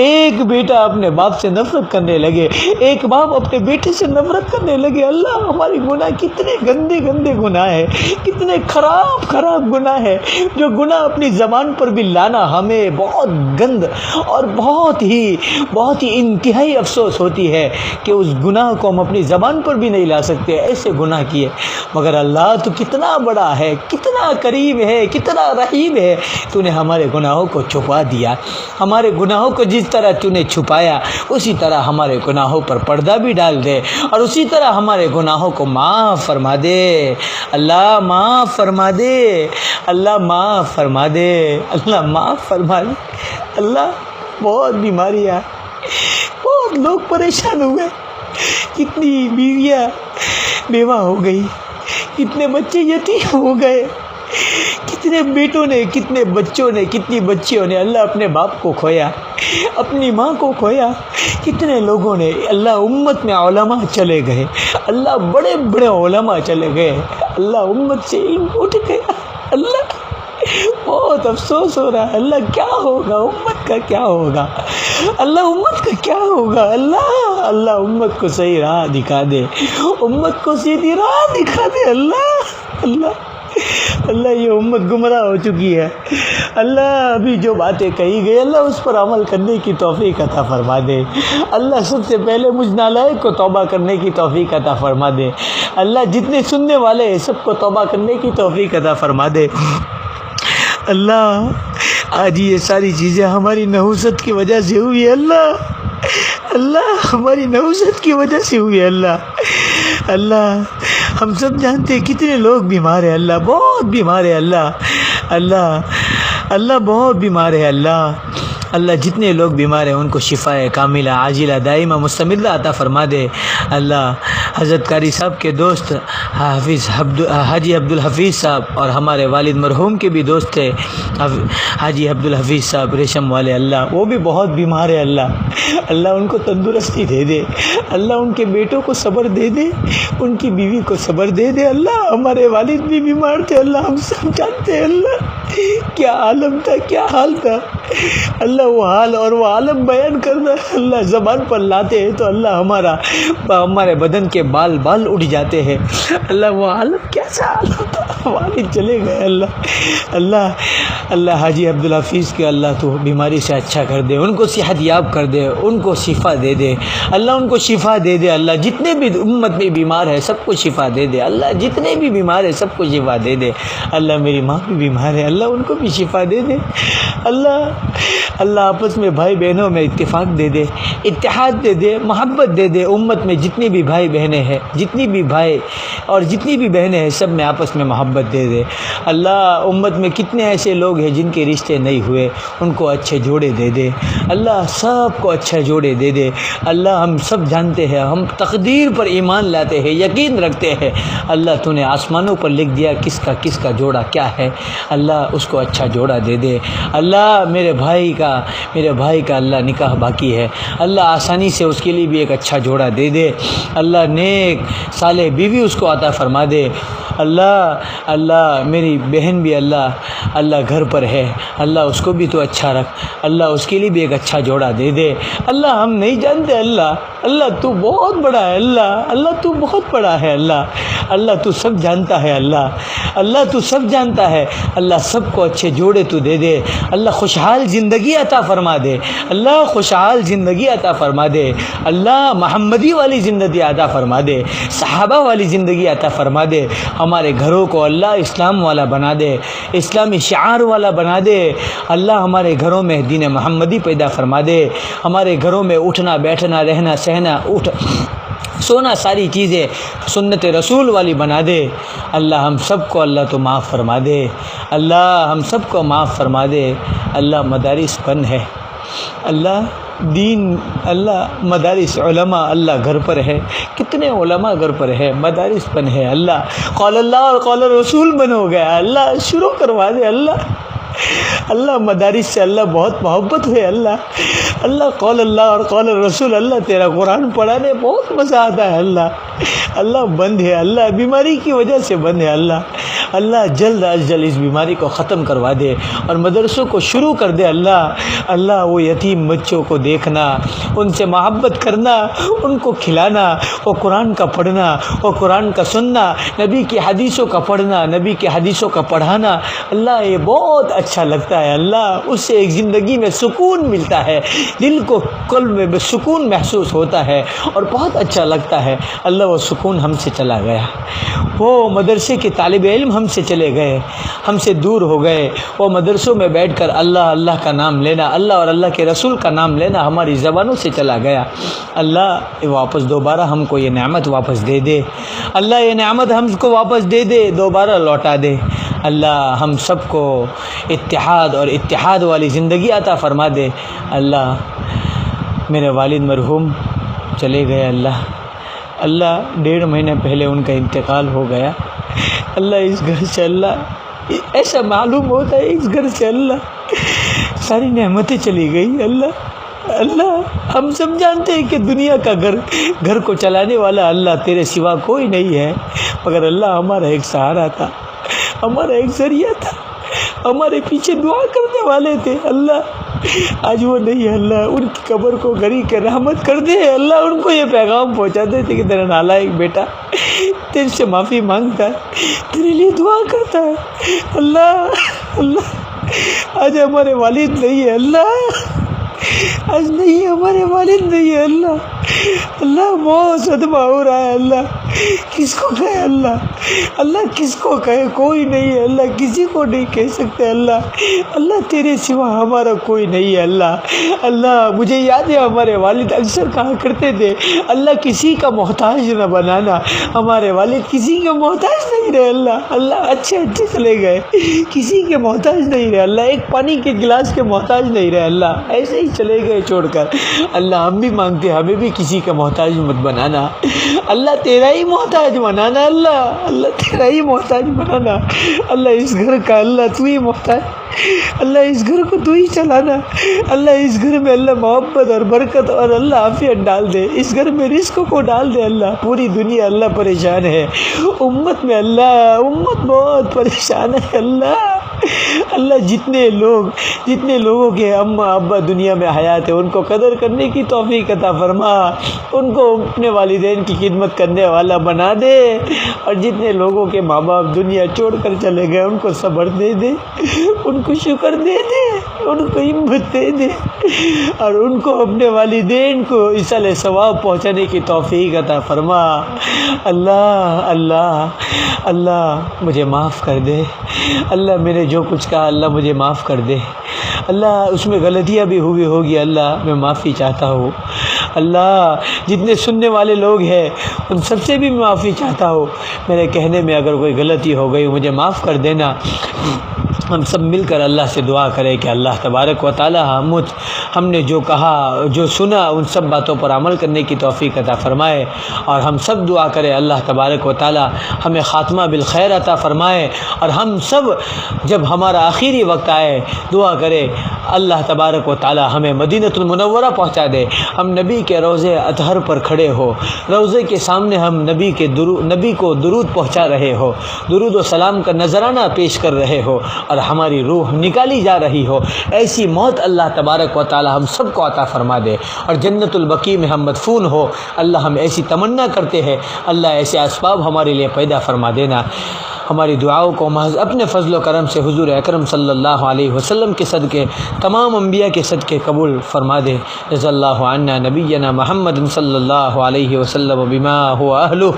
ایک بیٹا اپنے باپ سے نفرت کرنے لگے، ایک باپ اپنے بیٹے سے نفرت کرنے لگے۔ اللہ ہمارے گناہ کتنے گندے گندے گناہ ہیں، کتنے خراب خراب گناہ ہیں، جو گناہ اپنی زبان پر بھی لانا ہمیں بہت گند اور بہت ہی انتہائی افسوس ہوتی ہے کہ اس گناہ کو ہم اپنی زبان پر بھی نہیں لا سکتے، ایسے گناہ کیے۔ مگر اللہ تو کتنا بڑا ہے، کتنا کریم ہے، کتنا رحیم ہے، تو نے ہمارے گناہوں کو چھپا دیا۔ ہمارے گناہوں کو جس طرح تو نے چھپایا اسی طرح ہمارے گناہوں پر پردہ بھی ڈال دے، اور اسی طرح ہمارے گناہوں کو معاف فرما دے۔ اللہ معاف فرما دے، اللہ معاف فرما دے، اللہ معاف فرما دے۔ اللہ بہت بیماریاں، بہت لوگ پریشان ہوئے، کتنی بیویاں بیوہ ہو گئی، کتنے بچے یتیم ہو گئے، کتنے بیٹوں نے، کتنے بچوں نے، کتنی بچیوں نے اللہ اپنے باپ کو کھویا، اپنی ماں کو کھویا، کتنے لوگوں نے اللہ امت میں علماء چلے گئے، اللہ بڑے بڑے علماء چلے گئے، اللہ امت سے علم اٹھ گیا۔ اللہ بہت افسوس ہو رہا ہے، اللہ کیا ہوگا، امت کا کیا ہوگا، اللہ امت کا کیا ہوگا۔ اللہ امت کو صحیح راہ دکھا دے، امت کو سیدھی راہ دکھا دے۔ اللہ یہ امت گمراہ ہو چکی ہے، اللہ ابھی جو باتیں کہی گئی اللہ اس پر عمل کرنے کی توفیق عطا فرما دے۔ اللہ سب سے پہلے مجھ نالائق کو توبہ کرنے کی توفیق عطا فرما دے۔ اللہ جتنے سننے والے ہیں سب کو توبہ کرنے کی توفیق عطا فرما دے۔ اللہ آج یہ ساری چیزیں ہماری نحوست کی وجہ سے ہوئی ہے، اللہ ہماری نحوست کی وجہ سے ہوئی ہے۔ اللہ ہم سب جانتے ہیں کتنے لوگ بیمار ہیں، اللہ بہت بیمار ہے، اللہ بہت بیمار ہے۔ اللہ جتنے لوگ بیمار ہیں ان کو شفا کاملہ عاجلہ دائمہ مستمرہ عطا فرما دے۔ اللہ حضرت قاری صاحب کے دوست حاجی عبدالحفیظ صاحب اور ہمارے والد مرحوم کے بھی دوست تھے حاجی عبدالحفیظ صاحب ریشم والے، اللہ وہ بھی بہت بیمار ہے، اللہ ان کو تندرستی دے دے، اللہ ان کے بیٹوں کو صبر دے دے، ان کی بیوی کو صبر دے دے۔ اللہ ہمارے والد بھی بیمار تھے، اللہ ہم سب جانتے ہیں اللہ کیا عالم تھا، کیا حال تھا، اللہ وہ حال اور وہ عالم بیان کرنا اللہ زبان پر لاتے ہیں تو اللہ ہمارے بدن کے بال اٹھ جاتے ہیں، اللہ وہ عالم کیسا عالم تھا، والد چلے گئے، اللہ حاجی عبدالحفیظ کے اللہ تو بیماری سے اچھا کر دے، ان کو صحت یاب کر دے، ان کو شفا دے دے، اللہ ان کو شفا دے دے، اللہ جتنے بھی امت میں بیمار ہے سب کو شفا دے دے، اللہ جتنے بھی بیمار ہے سب کو شفا دے دے، اللہ میری ماں بھی بیمار ہے، اللہ ان کو بھی شفا دے دے، اللہ آپس میں بھائی بہنوں میں اتفاق دے دے، اتحاد دے دے، محبت دے دے، امت میں جتنی بھی بھائی بہنیں ہیں، جتنی بھی بھائی اور جتنی بھی بہنیں ہیں سب میں آپس میں محبت دے دے، اللہ امت میں کتنے ایسے لوگ ہیں جن کے رشتے نہیں ہوئے ان کو اچھے جوڑے دے دے، اللہ سب کو اچھے جوڑے دے دے، اللہ ہم سب جانتے ہیں، ہم تقدیر پر ایمان لاتے ہیں، یقین رکھتے ہیں، اللہ تو نے آسمانوں پر لکھ دیا کس کا جوڑا کیا ہے، اللہ اس کو اچھا جوڑا دے دے، اللہ میرے بھائی کا اللہ نکاح باقی ہے، اللہ آسانی سے اس کے لیے بھی ایک اچھا جوڑا دے دے، اللہ نیک صالح بیوی اس کو عطا فرما دے، اللہ میری بہن بھی اللہ گھر پر ہے، اللہ اس کو بھی تو اچھا رکھ، اللہ اس کے لیے بھی ایک اچھا جوڑا دے دے، اللہ ہم نہیں جانتے، اللہ تو بہت بڑا ہے، اللہ تو بہت بڑا ہے، اللہ تو سب جانتا ہے، اللہ تو سب جانتا ہے، اللہ سب کو اچھے جوڑے تو دے دے، اللہ خوشحال زندگی عطا فرما دے، اللہ خوشحال زندگی عطا فرما دے، اللہ محمدی والی زندگی عطا فرما دے، صحابہ والی زندگی عطا فرما دے، ہمارے گھروں کو اللہ اسلام والا بنا دے، اسلامی شعار والا بنا دے، اللہ ہمارے گھروں میں دین محمدی پیدا فرما دے، ہمارے گھروں میں اٹھنا بیٹھنا رہنا سہنا سونا ساری چیزیں سنت رسول والی بنا دے، اللہ ہم سب کو اللہ تو معاف فرما دے، اللہ ہم سب کو معاف فرما دے، اللہ مدارس بند ہے، اللہ دین اللہ مدارس علماء اللہ گھر پر ہے، کتنے علماء گھر پر ہے، مدارس بند ہے، اللہ قول اللہ اور قول رسول بند ہو گیا، اللہ شروع کروا دے، اللہ مدارس سے اللہ بہت محبت ہے، اللہ قول اللہ اور قول رسول، اللہ تیرا قرآن پڑھانے بہت مزہ آتا ہے، اللہ بند ہے، اللہ بیماری کی وجہ سے بند ہے، اللہ جلد از جلد اس بیماری کو ختم کروا دے اور مدرسوں کو شروع کر دے، اللہ وہ یتیم بچوں کو دیکھنا، ان سے محبت کرنا، ان کو کھلانا، وہ قرآن کا پڑھنا، وہ قرآن کا سننا، نبی کی حدیثوں کا پڑھنا، نبی کی حدیثوں کا پڑھانا، اللہ یہ بہت اچھا لگتا ہے، اللہ اس سے ایک زندگی میں سکون ملتا ہے، دل کو قلب میں سکون محسوس ہوتا ہے اور بہت اچھا لگتا ہے، اللہ وہ سکون ہم سے چلا گیا، وہ مدرسے کے طالب علم ہم سے چلے گئے، ہم سے دور ہو گئے، وہ مدرسوں میں بیٹھ کر اللہ کا نام لینا، اللہ اور اللہ کے رسول کا نام لینا ہماری زبانوں سے چلا گیا، اللہ واپس دوبارہ ہم کو یہ نعمت واپس دے دے، اللہ یہ نعمت ہم کو واپس دے دے، دوبارہ لوٹا دے، اللہ ہم سب کو اتحاد والی زندگی عطا فرما دے، اللہ میرے والد مرحوم چلے گئے، اللہ 1.5 مہینے پہلے ان کا انتقال ہو گیا، اللہ اس گھر سے اللہ ایسا معلوم ہوتا ہے اس گھر سے اللہ ساری نعمتیں چلی گئی، اللہ ہم سب جانتے ہیں کہ دنیا کا گھر کو چلانے والا اللہ تیرے سوا کوئی نہیں ہے، مگر اللہ ہمارا ایک سہارا تھا، ہمارا ایک ذریعہ تھا، ہمارے پیچھے دعا کرنے والے تھے، اللہ آج وہ نہیں ہے، اللہ ان کی قبر کو گھری کے رحمت کر دے، اللہ ان کو یہ پیغام پہنچاتے تھے کہ تیرا نالائق بیٹا تیرے سے معافی مانگتا ہے، تیرے لیے دعا کرتا ہے، اللہ آج ہمارے والد نہیں ہے، آج نہیں ہمارے والد نہیں ہے، اللہ بہت صدمہ ہو رہا ہے، کس کو کہے اللہ؟ اللہ کس کو کہے؟ کوئی نہیں ہے اللہ، کسی کو نہیں کہہ سکتے اللہ۔ اللہ تیرے سوا ہمارا کوئی نہیں ہے اللہ۔ اللہ مجھے یاد ہے ہمارے والد اکثر کہا کرتے تھے اللہ کسی کا محتاج نہ بنانا۔ ہمارے والد کسی کے محتاج نہیں رہے اللہ۔ اللہ اچھے چلے گئے، کسی کے محتاج نہیں رہے اللہ، ایک پانی کے گلاس کے محتاج نہیں رہے اللہ، ایسے ہی چلے گئے چھوڑ کر۔ اللہ ہم بھی مانگتے ہیں ہمیں بھی کسی کا محتاج مت بنانا اللہ، تیرا ہی محتاج بنانا اللہ، اللہ تیرا ہی محتاج بنانا اللہ۔ اس گھر کا اللہ تو ہی محتاج اللہ، اس گھر کو تو ہی چلانا اللہ۔ اس گھر میں اللہ محبت اور برکت اور اللہ عافیت ڈال دے، اس گھر میں رزق کو ڈال دے اللہ۔ پوری دنیا اللہ پریشان ہے، امت میں اللہ امت بہت پریشان ہے اللہ۔ اللہ جتنے لوگوں کے اماں ابا دنیا میں حیات ہے ان کو قدر کرنے کی توفیق عطا فرما، ان کو اپنے والدین کی خدمت کرنے والا بنا دے، اور جتنے لوگوں کے ماں باپ دنیا چھوڑ کر چلے گئے ان کو صبر دے دے، ان کو شکر دے دے، ان کو ہمت دے دے، اور ان کو اپنے والدین کو ایصال ثواب پہنچانے کی توفیق عطا فرما۔ اللہ اللہ اللہ مجھے معاف کر دے اللہ، میں نے جو کچھ کہا اللہ مجھے معاف کر دے اللہ، اس میں غلطیاں بھی ہوئی ہوگی اللہ، میں معافی چاہتا ہوں اللہ۔ جتنے سننے والے لوگ ہیں ان سب سے بھی میں معافی چاہتا ہوں، میرے کہنے میں اگر کوئی غلطی ہو گئی مجھے معاف کر دینا۔ ہم سب مل کر اللہ سے دعا کریں کہ اللہ تبارک و تعالی ہم نے جو کہا جو سنا ان سب باتوں پر عمل کرنے کی توفیق عطا فرمائے، اور ہم سب دعا کریں اللہ تبارک و تعالی ہمیں خاتمہ بالخیر عطا فرمائے، اور ہم سب جب ہمارا آخری وقت آئے دعا کرے اللہ تبارک و تعالی ہمیں مدینۃ المنورہ پہنچا دے، ہم نبی کے روضے اطہر پر کھڑے ہو، روضے کے سامنے ہم نبی کو درود پہنچا رہے ہو، درود و سلام کا نذرانہ پیش کر رہے ہو، اور ہماری روح نکالی جا رہی ہو، ایسی موت اللہ تبارک و تعالی ہم سب کو عطا فرما دے، اور جنت البقیع میں ہم مدفون ہو اللہ، ہم ایسی تمنا کرتے ہیں اللہ ایسے اسباب ہمارے لیے پیدا فرما دینا۔ ہماری دعاؤں کو محض اپنے فضل و کرم سے حضور اکرم صلی اللہ علیہ وسلم کے صدقے، تمام انبیاء کے صدقے قبول فرما دے۔ رضی اللہ عنا نبینا محمد صلی اللہ علیہ وسلم بما هو اہلہ۔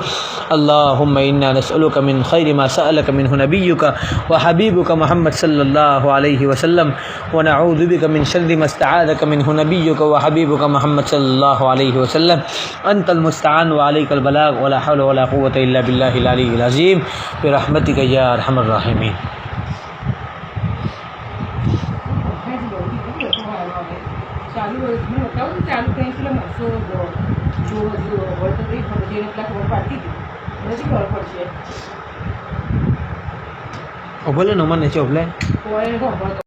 اللہم انا نسألک من خیر ما سألک منہ نبیک وحبیبک محمد صلی اللہ علیہ وسلم، ونعوذ بک من شر ما استعاذک منہ نبیک وحبیبک محمد صلی اللہ علیہ وسلم۔ انت المستعان وعلیک البلاغ ولا حول ولا قوة الا باللہ العلی العظیم برحمتک یا ارحم الراحمین۔ O boleh nomor ni coba.